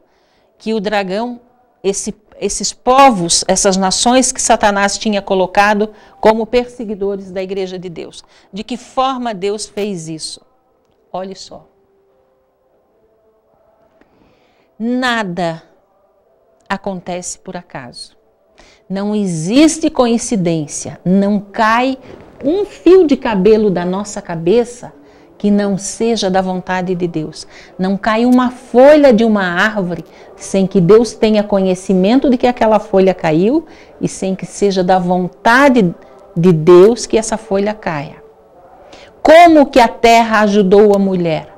que o dragão, esses povos, essas nações que Satanás tinha colocado como perseguidores da igreja de Deus. De que forma Deus fez isso? Olhe só. Nada acontece por acaso. Não existe coincidência. Não cai um fio de cabelo da nossa cabeça que não seja da vontade de Deus. Não cai uma folha de uma árvore sem que Deus tenha conhecimento de que aquela folha caiu e sem que seja da vontade de Deus que essa folha caia. Como que a terra ajudou a mulher?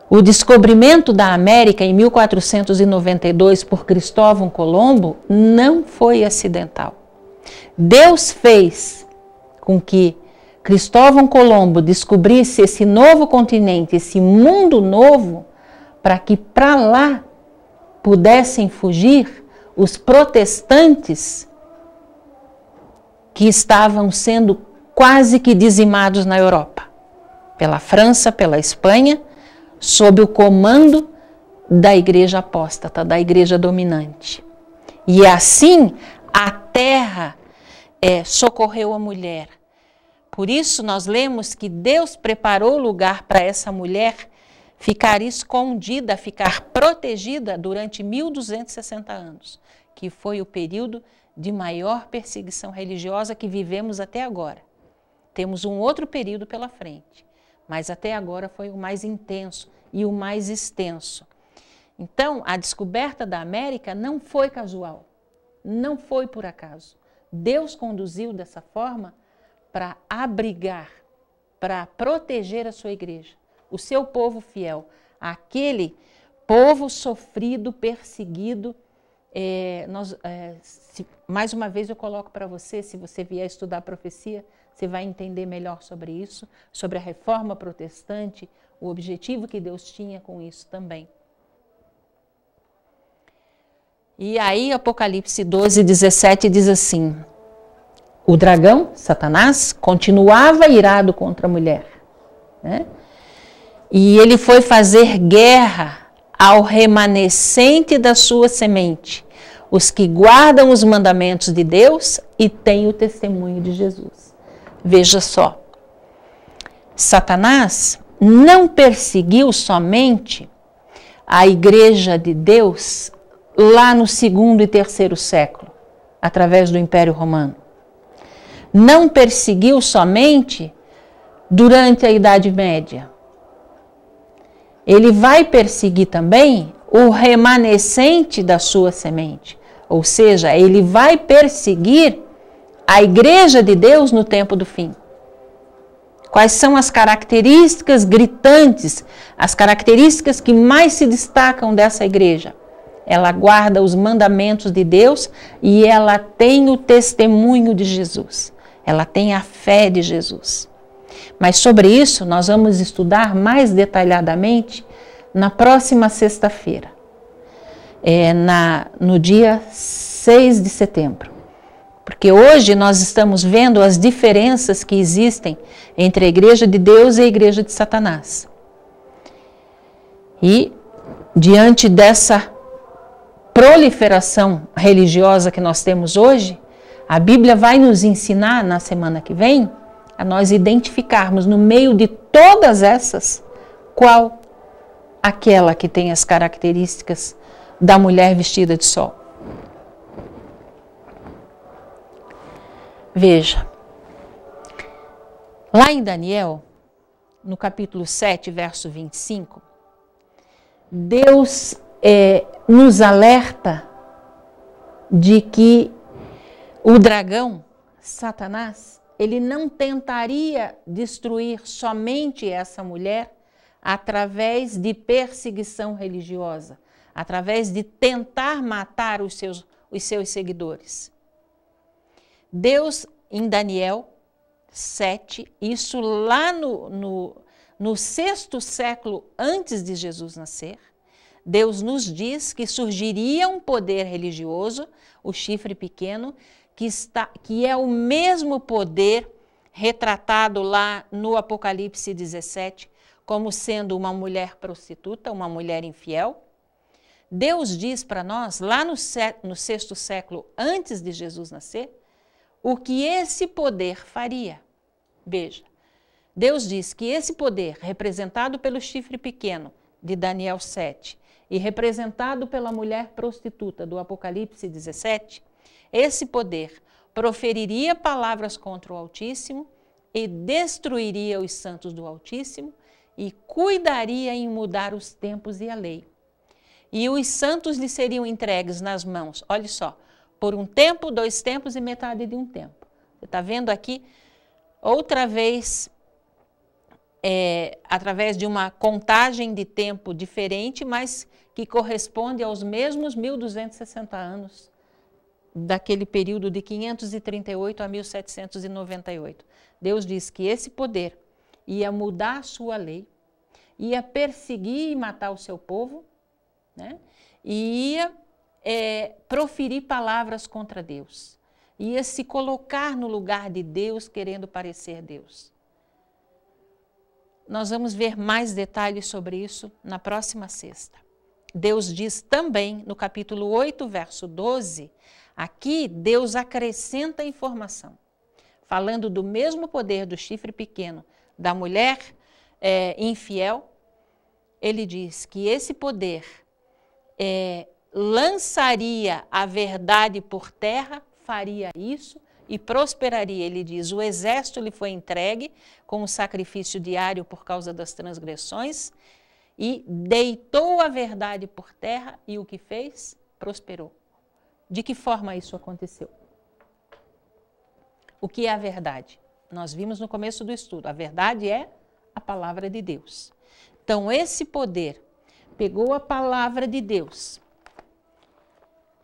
O descobrimento da América em 1492 por Cristóvão Colombo não foi acidental. Deus fez com que Cristóvão Colombo descobrisse esse novo continente, esse mundo novo, para que para lá pudessem fugir os protestantes que estavam sendo quase que dizimados na Europa, pela França, pela Espanha, sob o comando da igreja apóstata, da igreja dominante. E assim a terra socorreu a mulher. Por isso nós lemos que Deus preparou lugar para essa mulher ficar escondida, ficar protegida durante 1260 anos, que foi o período de maior perseguição religiosa que vivemos até agora. Temos um outro período pela frente, mas até agora foi o mais intenso e o mais extenso. Então, a descoberta da América não foi casual, não foi por acaso. Deus conduziu dessa forma para abrigar, para proteger a sua igreja, o seu povo fiel, aquele povo sofrido, perseguido. Mais uma vez eu coloco para você, se você vier estudar profecia, você vai entender melhor sobre isso, sobre a reforma protestante, o objetivo que Deus tinha com isso também. E aí Apocalipse 12, 17 diz assim: o dragão, Satanás, continuava irado contra a mulher, né? E ele foi fazer guerra ao remanescente da sua semente, os que guardam os mandamentos de Deus e têm o testemunho de Jesus. Veja só, Satanás não perseguiu somente a igreja de Deus lá no 2º e 3º século, através do Império Romano. Não perseguiu somente durante a Idade Média. Ele vai perseguir também o remanescente da sua semente. Ou seja, ele vai perseguir a igreja de Deus no tempo do fim. Quais são as características gritantes, as características que mais se destacam dessa igreja? Ela guarda os mandamentos de Deus e ela tem o testemunho de Jesus. Ela tem a fé de Jesus. Mas sobre isso nós vamos estudar mais detalhadamente na próxima sexta-feira, no dia 6 de setembro. Porque hoje nós estamos vendo as diferenças que existem entre a igreja de Deus e a igreja de Satanás. E diante dessa proliferação religiosa que nós temos hoje, a Bíblia vai nos ensinar na semana que vem a nós identificarmos no meio de todas essas qual aquela que tem as características da mulher vestida de sol. Veja, lá em Daniel, no capítulo 7, verso 25, Deus nos alerta de que o dragão, Satanás, ele não tentaria destruir somente essa mulher através de perseguição religiosa, através de tentar matar os seus seguidores. Deus, em Daniel 7, isso lá no 6º século antes de Jesus nascer, Deus nos diz que surgiria um poder religioso, o chifre pequeno, que é o mesmo poder retratado lá no Apocalipse 17, como sendo uma mulher prostituta, uma mulher infiel. Deus diz para nós, lá no 6º século antes de Jesus nascer, o que esse poder faria. Veja, Deus diz que esse poder, representado pelo chifre pequeno de Daniel 7 e representado pela mulher prostituta do Apocalipse 17, esse poder proferiria palavras contra o Altíssimo e destruiria os santos do Altíssimo e cuidaria em mudar os tempos e a lei. E os santos lhe seriam entregues nas mãos, olha só, por um tempo, 2 tempos e metade de um tempo. Você está vendo aqui, outra vez, através de uma contagem de tempo diferente, mas que corresponde aos mesmos 1260 anos daquele período de 538 a 1798. Deus diz que esse poder ia mudar a sua lei, ia perseguir e matar o seu povo, né? E ia proferir palavras contra Deus, ia se colocar no lugar de Deus, querendo parecer Deus. Nós vamos ver mais detalhes sobre isso na próxima sexta. Deus diz também, no capítulo 8, verso 12, aqui Deus acrescenta informação, falando do mesmo poder do chifre pequeno da mulher infiel. Ele diz que esse poder lançaria a verdade por terra, faria isso e prosperaria. Ele diz, o exército lhe foi entregue com o sacrifício diário por causa das transgressões e deitou a verdade por terra e o que fez? Prosperou. De que forma isso aconteceu? O que é a verdade? Nós vimos no começo do estudo, a verdade é a palavra de Deus. Então esse poder pegou a palavra de Deus,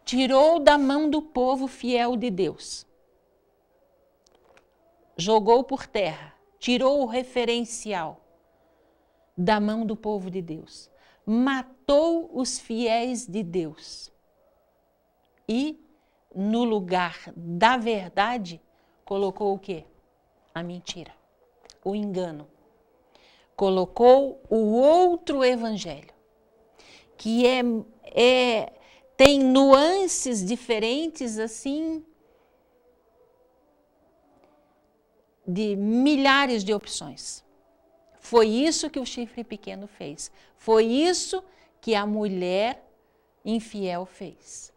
tirou da mão do povo fiel de Deus, jogou por terra, tirou o referencial da mão do povo de Deus, matou os fiéis de Deus e, no lugar da verdade, colocou o quê? A mentira, o engano. Colocou o outro evangelho, que tem nuances diferentes, assim, de milhares de opções. Foi isso que o chifre pequeno fez. Foi isso que a mulher infiel fez.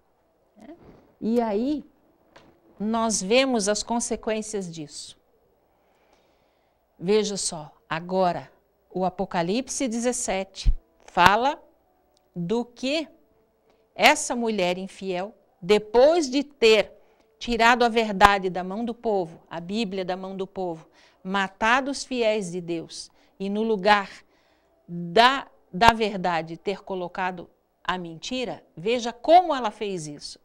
E aí, nós vemos as consequências disso. Veja só, agora, o Apocalipse 17 fala do que essa mulher infiel, depois de ter tirado a verdade da mão do povo, a Bíblia da mão do povo, matado os fiéis de Deus e no lugar da verdade ter colocado a mentira, veja como ela fez isso.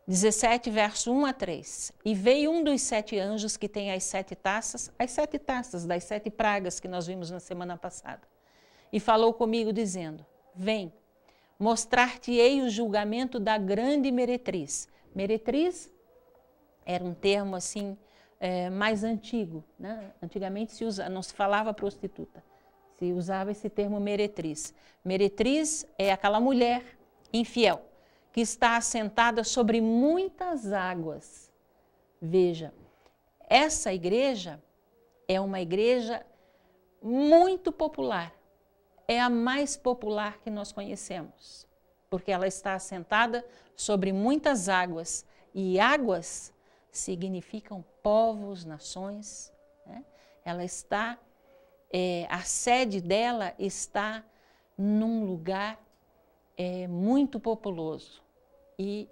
17, verso 1 a 3. E veio um dos 7 anjos que tem as 7 taças das 7 pragas que nós vimos na semana passada, e falou comigo dizendo, vem, mostrar-te-ei o julgamento da grande meretriz. Meretriz era um termo assim mais antigo, né? Antigamente não se falava prostituta, se usava esse termo meretriz. Meretriz é aquela mulher infiel que está assentada sobre muitas águas. Veja, essa igreja é uma igreja muito popular, é a mais popular que nós conhecemos, porque ela está assentada sobre muitas águas, e águas significam povos, nações, né? Ela está, a sede dela está num lugar é muito populoso. E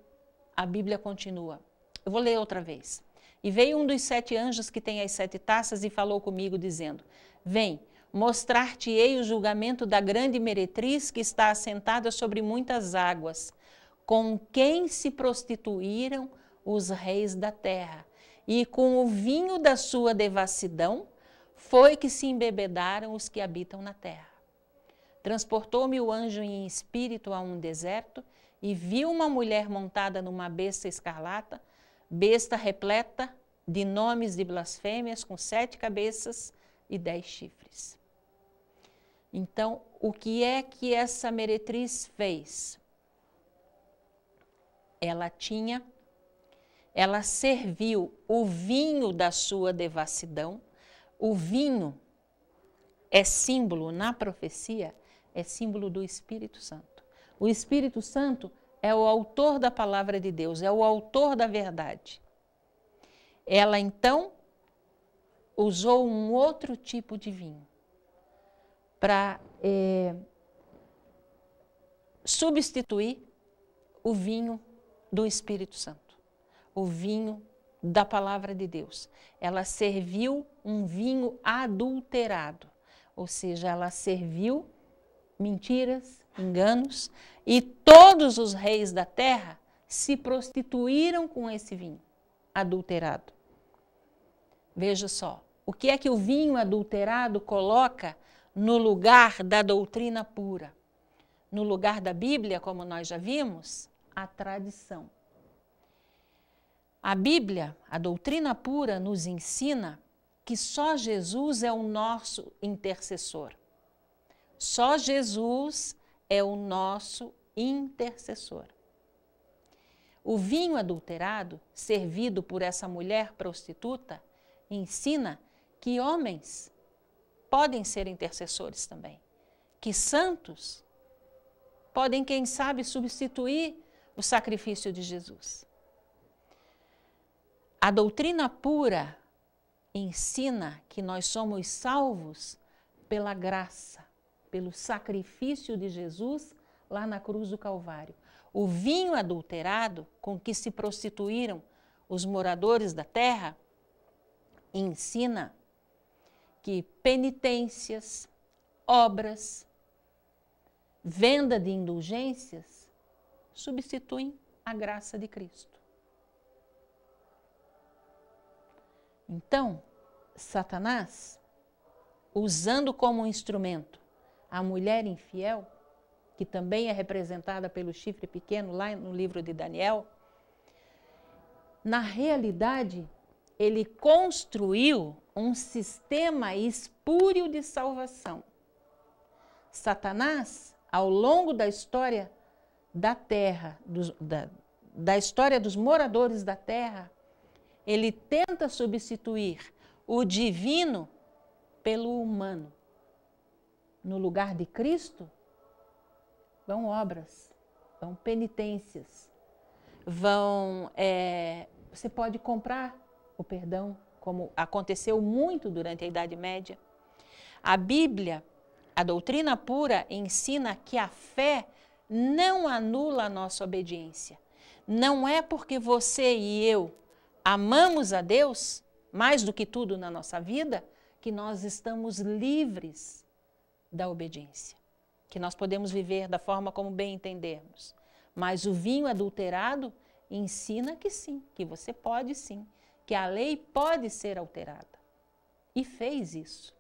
a Bíblia continua. Eu vou ler outra vez. E veio um dos 7 anjos que tem as 7 taças e falou comigo, dizendo: Vem, mostrar-te-ei o julgamento da grande meretriz que está assentada sobre muitas águas, com quem se prostituíram os reis da terra, e com o vinho da sua devassidão foi que se embebedaram os que habitam na terra. Transportou-me o anjo em espírito a um deserto, e viu uma mulher montada numa besta escarlata, besta repleta de nomes de blasfêmias, com 7 cabeças e 10 chifres. Então, o que é que essa meretriz fez? Ela serviu o vinho da sua devassidão. O vinho é símbolo, na profecia, é símbolo do Espírito Santo. O Espírito Santo é o autor da palavra de Deus, é o autor da verdade. Ela, então, usou um outro tipo de vinho para substituir o vinho do Espírito Santo, o vinho da palavra de Deus. Ela serviu um vinho adulterado, ou seja, ela serviu mentiras, enganos, e todos os reis da terra se prostituíram com esse vinho adulterado. Veja só, o que é que o vinho adulterado coloca no lugar da doutrina pura? No lugar da Bíblia, como nós já vimos, a tradição. A Bíblia, a doutrina pura, nos ensina que só Jesus é o nosso intercessor. Só Jesus é o nosso intercessor. O vinho adulterado, servido por essa mulher prostituta, ensina que homens podem ser intercessores também, que santos podem, quem sabe, substituir o sacrifício de Jesus. A doutrina pura ensina que nós somos salvos pela graça, pelo sacrifício de Jesus lá na cruz do Calvário. O vinho adulterado com que se prostituíram os moradores da terra ensina que penitências, obras, venda de indulgências substituem a graça de Cristo. Então, Satanás, usando como instrumento a mulher infiel, que também é representada pelo chifre pequeno lá no livro de Daniel, na realidade, ele construiu um sistema espúrio de salvação. Satanás, ao longo da história da terra, da história dos moradores da terra, ele tenta substituir o divino pelo humano. No lugar de Cristo, vão obras, vão penitências, você pode comprar o perdão, como aconteceu muito durante a Idade Média. A Bíblia, a doutrina pura, ensina que a fé não anula a nossa obediência. Não é porque você e eu amamos a Deus mais do que tudo na nossa vida que nós estamos livres da obediência, que nós podemos viver da forma como bem entendermos. Mas o vinho adulterado ensina que sim, que você pode sim, que a lei pode ser alterada. E fez isso.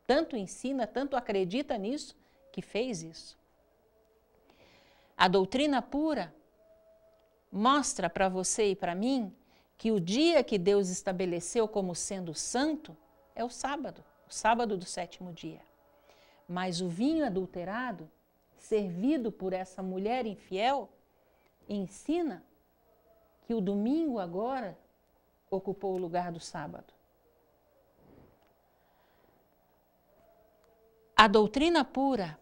Tanto ensina, tanto acredita nisso, que fez isso. A doutrina pura mostra para você e para mim que o dia que Deus estabeleceu como sendo santo é o sábado do 7º dia. Mas o vinho adulterado, servido por essa mulher infiel, ensina que o domingo agora ocupou o lugar do sábado. A doutrina pura,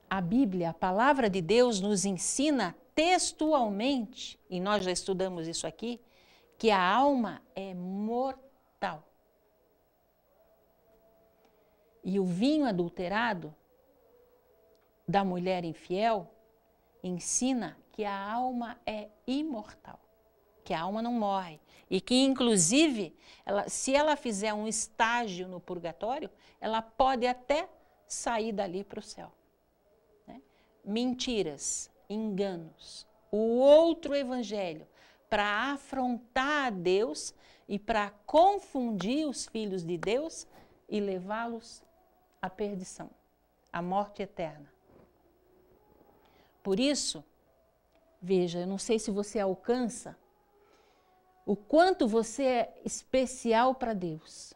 a Bíblia, a palavra de Deus, nos ensina textualmente, e nós já estudamos isso aqui, que a alma é mortal. E o vinho adulterado da mulher infiel ensina que a alma é imortal, que a alma não morre e que, inclusive, se ela fizer um estágio no purgatório, ela pode até sair dali para o céu. Né? Mentiras, enganos, o outro evangelho para afrontar a Deus e para confundir os filhos de Deus e levá-los à perdição, à morte eterna. Por isso, veja, eu não sei se você alcança o quanto você é especial para Deus,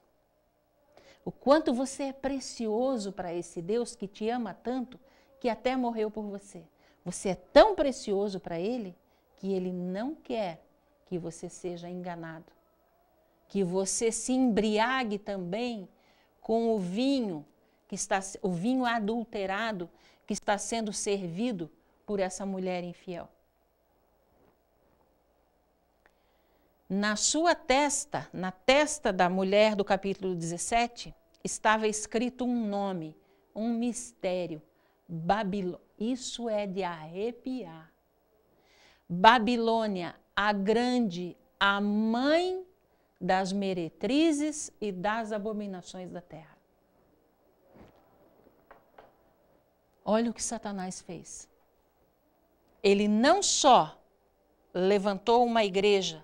o quanto você é precioso para esse Deus que te ama tanto, que até morreu por você. Você é tão precioso para Ele que Ele não quer que você seja enganado, que você se embriague também com o vinho o vinho adulterado que está sendo servido por essa mulher infiel. Na sua testa, na testa da mulher do capítulo 17, estava escrito um nome, um mistério, Babilônia. Isso é de arrepiar. Babilônia, a grande, a mãe das meretrizes e das abominações da terra. Olha o que Satanás fez. Ele não só levantou uma igreja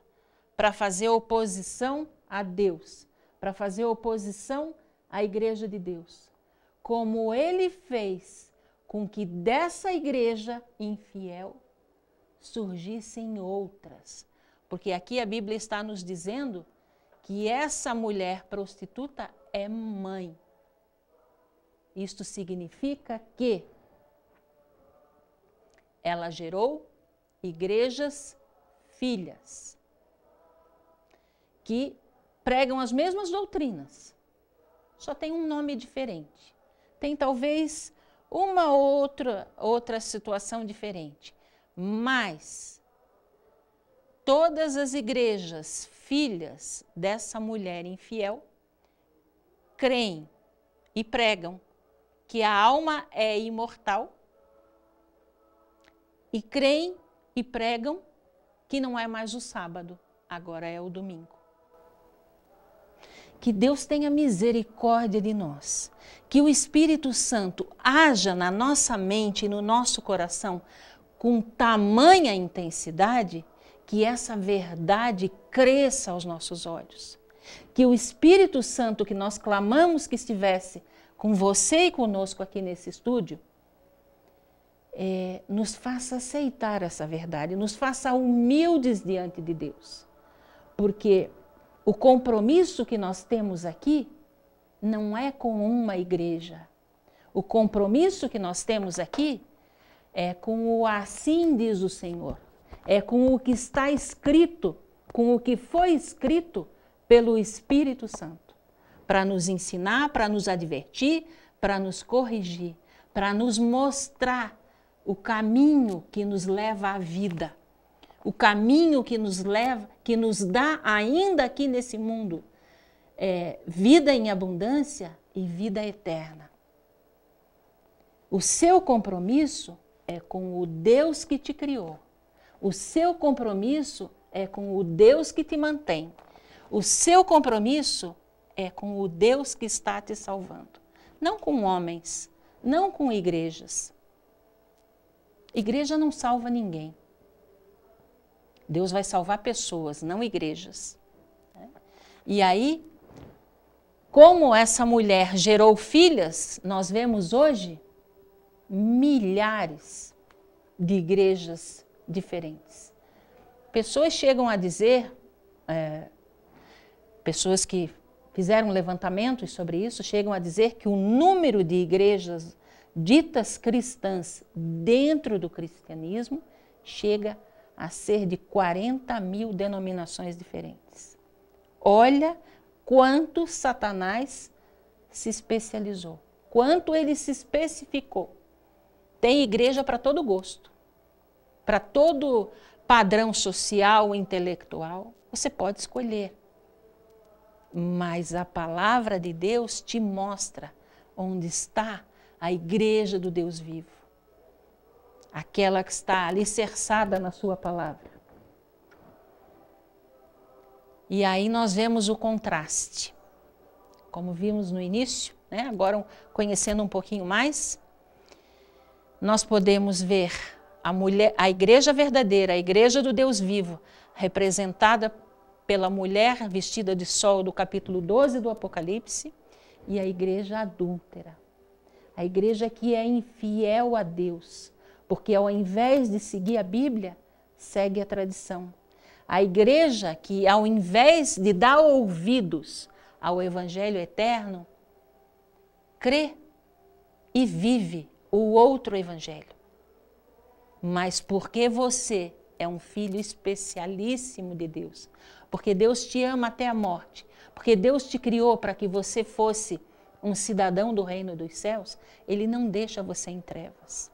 para fazer oposição a Deus, para fazer oposição à igreja de Deus, como ele fez com que dessa igreja infiel surgissem outras. Porque aqui a Bíblia está nos dizendo que essa mulher prostituta é mãe. Isto significa que ela gerou igrejas filhas que pregam as mesmas doutrinas, só tem um nome diferente. Tem talvez uma outra situação diferente, mas todas as igrejas filhas dessa mulher infiel creem e pregam que a alma é imortal e creem e pregam que não é mais o sábado, agora é o domingo. Que Deus tenha misericórdia de nós, que o Espírito Santo haja na nossa mente e no nosso coração com tamanha intensidade que essa verdade cresça aos nossos olhos. Que o Espírito Santo que nós clamamos que estivesse com você e conosco aqui nesse estúdio, nos faça aceitar essa verdade, nos faça humildes diante de Deus. Porque o compromisso que nós temos aqui não é com uma igreja. O compromisso que nós temos aqui é com o assim diz o Senhor. É com o que está escrito, com o que foi escrito pelo Espírito Santo. Para nos ensinar, para nos advertir, para nos corrigir, para nos mostrar o caminho que nos leva à vida. O caminho que nos leva, que nos dá ainda aqui nesse mundo, vida em abundância e vida eterna. O seu compromisso é com o Deus que te criou. O seu compromisso é com o Deus que te mantém. O seu compromisso é com o Deus que está te salvando. Não com homens, não com igrejas. Igreja não salva ninguém. Deus vai salvar pessoas, não igrejas. E aí, como essa mulher gerou filhas, nós vemos hoje milhares de igrejas diferentes. Pessoas chegam a dizer, pessoas que fizeram levantamentos sobre isso, chegam a dizer que o número de igrejas ditas cristãs dentro do cristianismo chega a ser de 40 mil denominações diferentes. Olha quanto Satanás se especializou, quanto ele se especificou. Tem igreja para todo gosto, para todo padrão social, intelectual, você pode escolher. Mas a palavra de Deus te mostra onde está a igreja do Deus vivo. aquela que está alicerçada na sua palavra. E aí nós vemos o contraste, como vimos no início, né? Agora conhecendo um pouquinho mais, nós podemos ver a igreja verdadeira, a igreja do Deus vivo, representada pela mulher vestida de sol do capítulo 12 do Apocalipse, e a igreja adúltera, a igreja que é infiel a Deus, porque ao invés de seguir a Bíblia, segue a tradição. A igreja que, ao invés de dar ouvidos ao Evangelho eterno, crê e vive o outro Evangelho. Mas porque você é um filho especialíssimo de Deus, porque Deus te ama até a morte, porque Deus te criou para que você fosse um cidadão do reino dos céus, Ele não deixa você em trevas.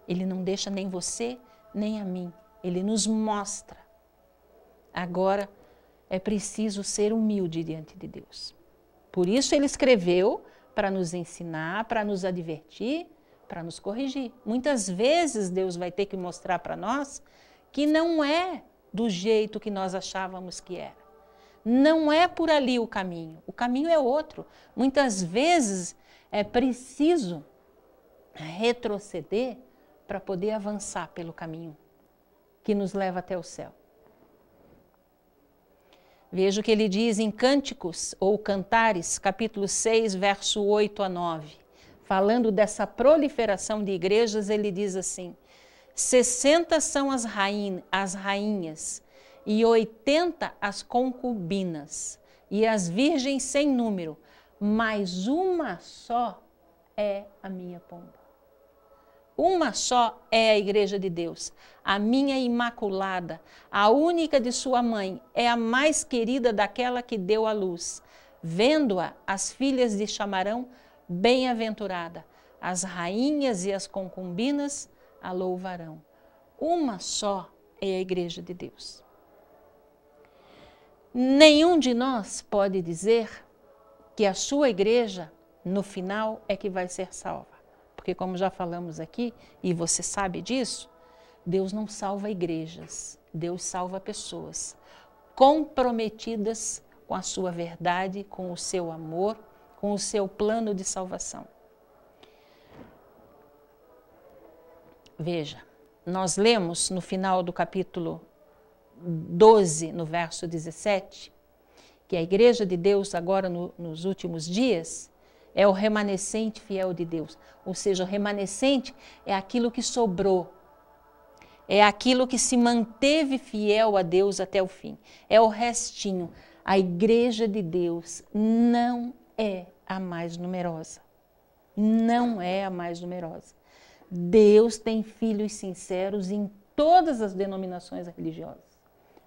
Ele não deixa nem você, nem a mim. Ele nos mostra. Agora, é preciso ser humilde diante de Deus. Por isso Ele escreveu para nos ensinar, para nos advertir, para nos corrigir. Muitas vezes Deus vai ter que mostrar para nós que não é do jeito que nós achávamos que era. Não é por ali o caminho é outro. Muitas vezes é preciso retroceder para poder avançar pelo caminho que nos leva até o céu. Veja o que ele diz em Cânticos ou Cantares, capítulo 6, verso 8 a 9. Falando dessa proliferação de igrejas, ele diz assim: 60 são as rainhas, e 80 as concubinas, e as virgens sem número, mas uma só é a minha pomba. Uma só é a igreja de Deus, a minha imaculada, a única de sua mãe, é a mais querida daquela que deu à luz. Vendo-a, as filhas de chamarão bem-aventurada, as rainhas e as concubinas a louvarão. Uma só é a igreja de Deus. Nenhum de nós pode dizer que a sua igreja, no final, é que vai ser salva. Porque, como já falamos aqui, e você sabe disso, Deus não salva igrejas, Deus salva pessoas comprometidas com a sua verdade, com o seu amor, com o seu plano de salvação. Veja, nós lemos no final do capítulo 12, no verso 17, que a igreja de Deus agora nos últimos dias é o remanescente fiel de Deus. Ou seja, o remanescente é aquilo que sobrou. É aquilo que se manteve fiel a Deus até o fim. É o restinho. A igreja de Deus não é a mais numerosa. Não é a mais numerosa. Deus tem filhos sinceros em todas as denominações religiosas.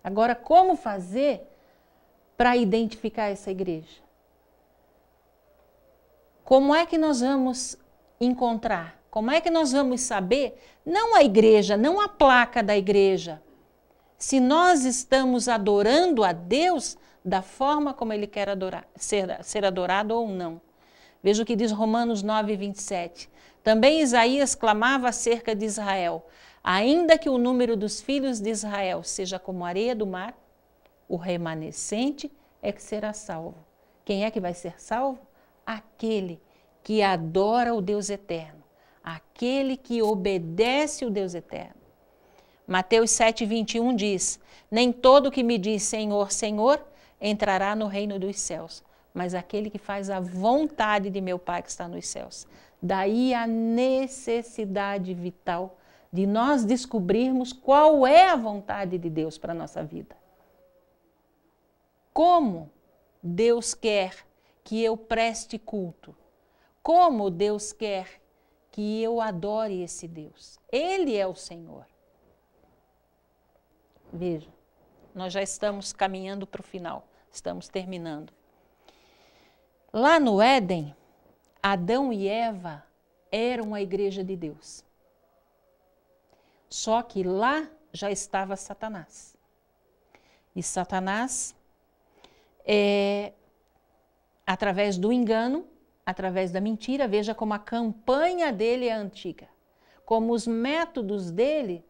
Agora, como fazer para identificar essa igreja? Como é que nós vamos encontrar? Como é que nós vamos saber? Não a igreja, não a placa da igreja. Se nós estamos adorando a Deus da forma como Ele quer ser adorado ou não. Veja o que diz Romanos 9, 27. Também Isaías clamava acerca de Israel. Ainda que o número dos filhos de Israel seja como a areia do mar, o remanescente é que será salvo. Quem é que vai ser salvo? Aquele que adora o Deus eterno, aquele que obedece o Deus eterno. Mateus 7, 21 diz: nem todo que me diz Senhor, Senhor, entrará no reino dos céus, mas aquele que faz a vontade de meu Pai que está nos céus. Daí a necessidade vital de nós descobrirmos qual é a vontade de Deus para a nossa vida. Como Deus quer que eu preste culto. Como Deus quer que eu adore esse Deus. Ele é o Senhor. Veja, nós já estamos caminhando para o final, estamos terminando. Lá no Éden, Adão e Eva eram a igreja de Deus. Só que lá já estava Satanás. E Satanás através do engano, através da mentira, veja como a campanha dele é antiga. como os métodos dele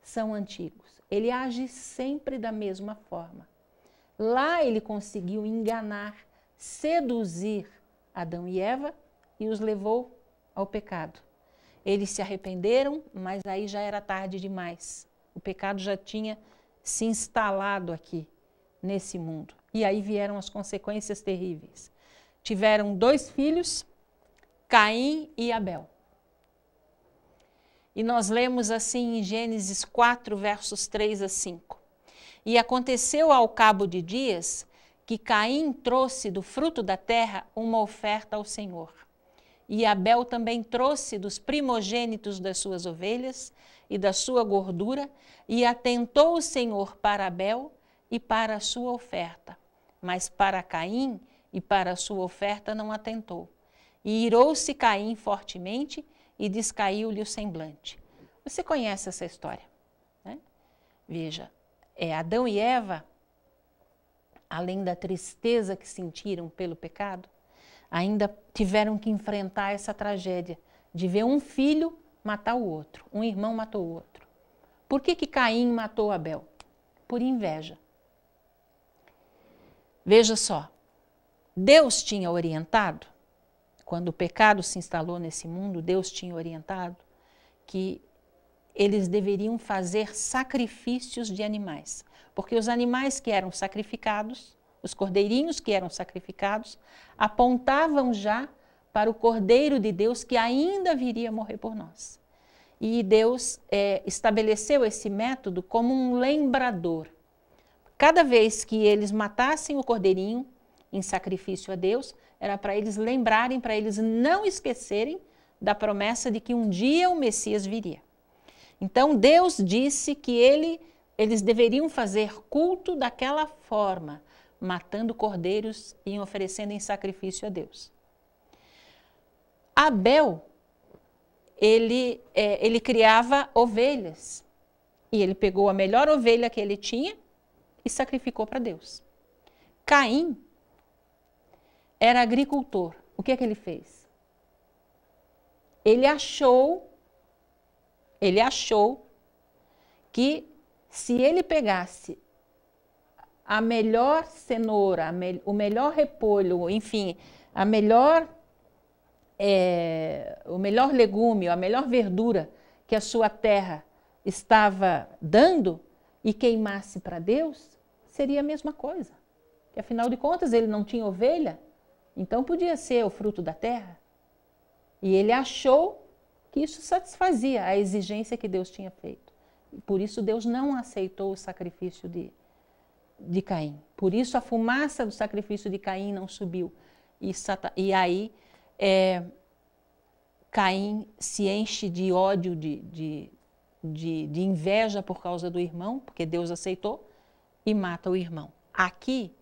são antigos. Ele age sempre da mesma forma. Lá ele conseguiu enganar, seduzir Adão e Eva e os levou ao pecado. Eles se arrependeram, mas aí já era tarde demais. O pecado já tinha se instalado aqui, nesse mundo. E aí vieram as consequências terríveis. Tiveram 2 filhos, Caim e Abel. E nós lemos assim em Gênesis 4, versos 3 a 5. E aconteceu ao cabo de dias que Caim trouxe do fruto da terra uma oferta ao Senhor. E Abel também trouxe dos primogênitos das suas ovelhas e da sua gordura, e atentou o Senhor para Abel e para a sua oferta. Mas para Caim e para a sua oferta não atentou. E irou-se Caim fortemente e descaiu-lhe o semblante. Você conhece essa história, né? Veja, Adão e Eva, além da tristeza que sentiram pelo pecado, ainda tiveram que enfrentar essa tragédia de ver um filho matar o outro, um irmão matou o outro. Por que Caim matou Abel? Por inveja. Veja só, Deus tinha orientado, quando o pecado se instalou nesse mundo, Deus tinha orientado que eles deveriam fazer sacrifícios de animais, porque os animais que eram sacrificados, os cordeirinhos que eram sacrificados, apontavam já para o Cordeiro de Deus que ainda viria morrer por nós. E Deus estabeleceu esse método como um lembrador. Cada vez que eles matassem o cordeirinho em sacrifício a Deus, era para eles lembrarem, para eles não esquecerem da promessa de que um dia o Messias viria. Então Deus disse que eles deveriam fazer culto daquela forma, matando cordeiros e oferecendo em sacrifício a Deus. Abel, ele criava ovelhas, e ele pegou a melhor ovelha que ele tinha e sacrificou para Deus. Caim era agricultor. O que é que ele fez? Ele achou que se ele pegasse a melhor cenoura, o melhor repolho, enfim, o melhor legume, a melhor verdura que a sua terra estava dando e queimasse para Deus, seria a mesma coisa. Porque, afinal de contas, ele não tinha ovelha, então podia ser o fruto da terra. E ele achou que isso satisfazia a exigência que Deus tinha feito. E por isso Deus não aceitou o sacrifício de Caim. Por isso a fumaça do sacrifício de Caim não subiu. E aí Caim se enche de ódio, de inveja por causa do irmão, porque Deus aceitou, e mata o irmão. Aqui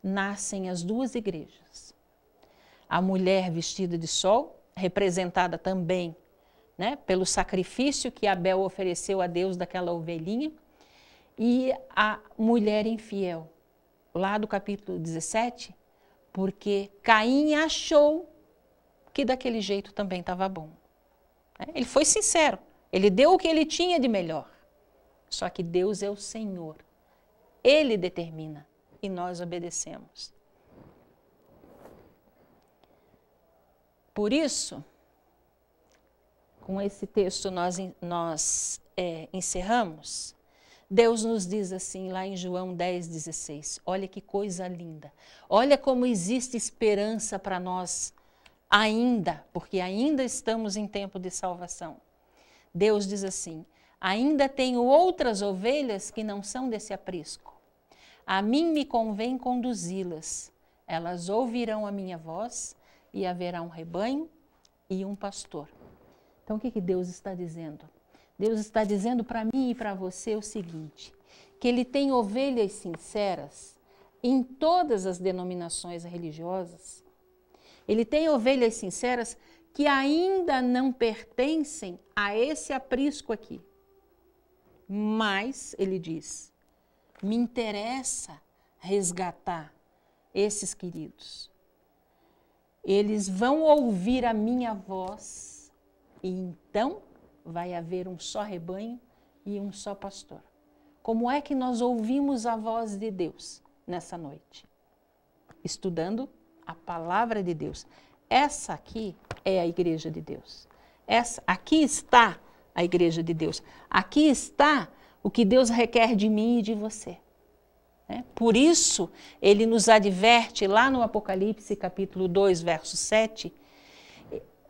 nascem as 2 igrejas. A mulher vestida de sol, representada também, né, pelo sacrifício que Abel ofereceu a Deus daquela ovelhinha, e a mulher infiel, lá do capítulo 17, porque Caim achou que daquele jeito também estava bom. Ele foi sincero, ele deu o que ele tinha de melhor. Só que Deus é o Senhor, Ele determina e nós obedecemos. Por isso, com esse texto nós encerramos. Deus nos diz assim, lá em João 10,16, olha que coisa linda, olha como existe esperança para nós ainda, porque ainda estamos em tempo de salvação. Deus diz assim, ainda tenho outras ovelhas que não são desse aprisco. A mim me convém conduzi-las, elas ouvirão a minha voz e haverá um rebanho e um pastor. Então o que Deus está dizendo? Deus está dizendo para mim e para você o seguinte, que Ele tem ovelhas sinceras em todas as denominações religiosas. Ele tem ovelhas sinceras que ainda não pertencem a esse aprisco aqui. Mas, ele diz, me interessa resgatar esses queridos. Eles vão ouvir a minha voz e então vai haver um só rebanho e um só pastor. Como é que nós ouvimos a voz de Deus nessa noite? Estudando a palavra de Deus. Essa aqui é a igreja de Deus. Aqui está a igreja de Deus. Aqui está o que Deus requer de mim e de você. Por isso, ele nos adverte lá no Apocalipse capítulo 2, verso 7,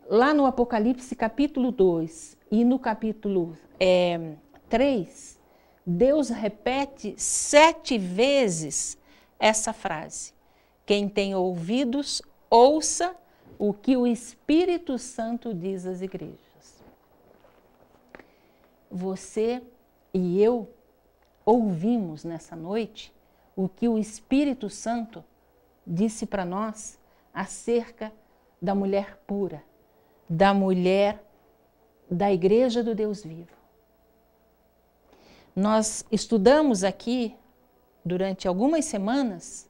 lá no Apocalipse capítulo 2 e no capítulo 3, Deus repete 7 vezes essa frase. Quem tem ouvidos, ouça o que o Espírito Santo diz às igrejas. Você e eu ouvimos nessa noite o que o Espírito Santo disse para nós acerca da mulher pura, da mulher da Igreja do Deus vivo. Nós estudamos aqui, durante algumas semanas,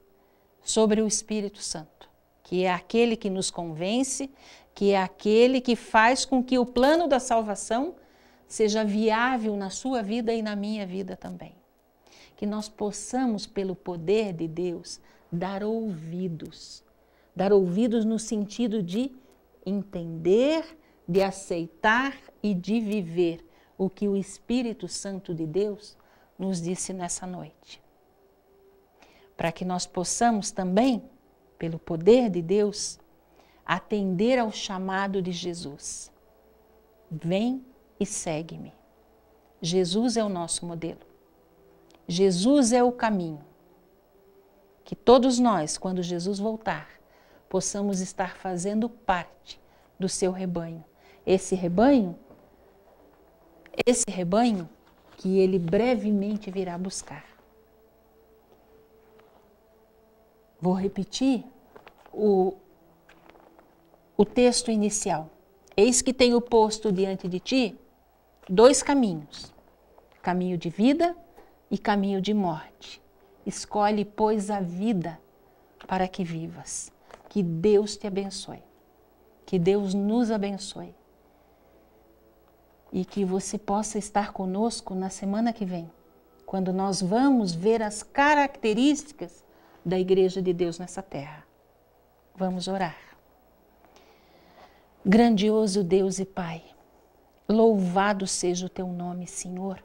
sobre o Espírito Santo, que é aquele que nos convence, que é aquele que faz com que o plano da salvação seja viável na sua vida e na minha vida também. Que nós possamos, pelo poder de Deus, dar ouvidos no sentido de entender, de aceitar e de viver o que o Espírito Santo de Deus nos disse nessa noite. Para que nós possamos também, pelo poder de Deus, atender ao chamado de Jesus. Vem e segue-me. Jesus é o nosso modelo. Jesus é o caminho. Que todos nós, quando Jesus voltar, possamos estar fazendo parte do seu rebanho. Esse rebanho que ele brevemente virá buscar. Vou repetir o texto inicial. Eis que tenho posto diante de ti 2 caminhos, caminho de vida e caminho de morte. Escolhe, pois, a vida para que vivas. Que Deus te abençoe. Que Deus nos abençoe. E que você possa estar conosco na semana que vem, quando nós vamos ver as características da Igreja de Deus nessa terra. Vamos orar. Grandioso Deus e Pai, louvado seja o teu nome, Senhor,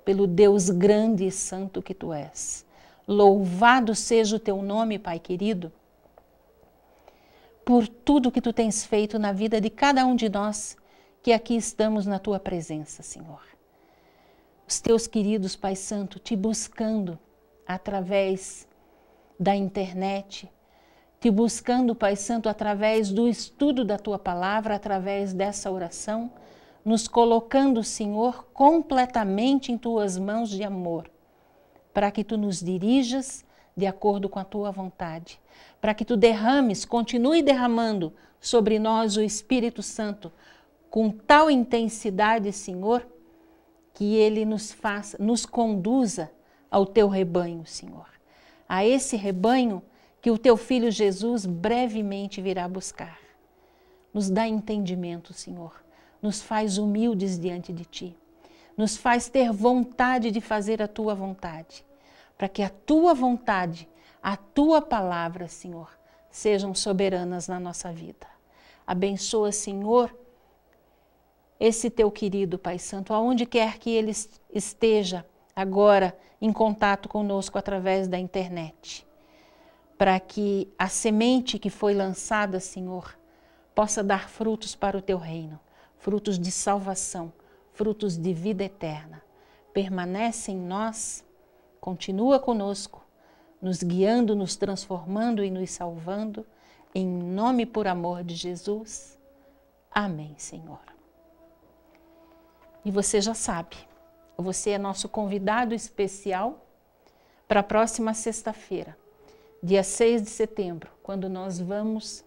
pelo Deus grande e santo que tu és. Louvado seja o teu nome, Pai querido, por tudo que tu tens feito na vida de cada um de nós que aqui estamos na tua presença, Senhor. Os teus queridos, Pai Santo, te buscando através da internet, te buscando, Pai Santo, através do estudo da tua palavra, através dessa oração, nos colocando, Senhor, completamente em tuas mãos de amor, para que tu nos dirijas de acordo com a tua vontade, para que tu derrames, continue derramando sobre nós o Espírito Santo com tal intensidade, Senhor, que ele nos conduza ao teu rebanho, Senhor. A esse rebanho que o teu Filho Jesus brevemente virá buscar. Nos dá entendimento, Senhor. Nos faz humildes diante de ti. Nos faz ter vontade de fazer a tua vontade. Para que a tua vontade, a tua palavra, Senhor, sejam soberanas na nossa vida. Abençoa, Senhor, esse teu querido Pai Santo, aonde quer que ele esteja agora em contato conosco através da internet, para que a semente que foi lançada, Senhor, possa dar frutos para o teu reino, frutos de salvação, frutos de vida eterna. Permanece em nós, continua conosco, nos guiando, nos transformando e nos salvando, em nome e por amor de Jesus. Amém, Senhor. E você já sabe, você é nosso convidado especial para a próxima sexta-feira, dia 6 de setembro, quando nós vamos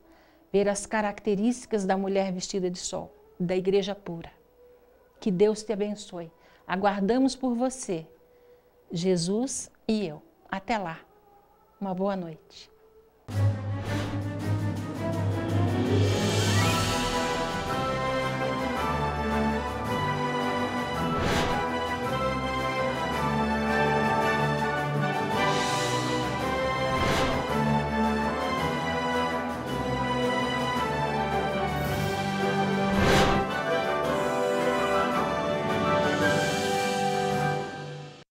ver as características da mulher vestida de sol, da Igreja Pura. Que Deus te abençoe. Aguardamos por você, Jesus e eu. Até lá. Uma boa noite.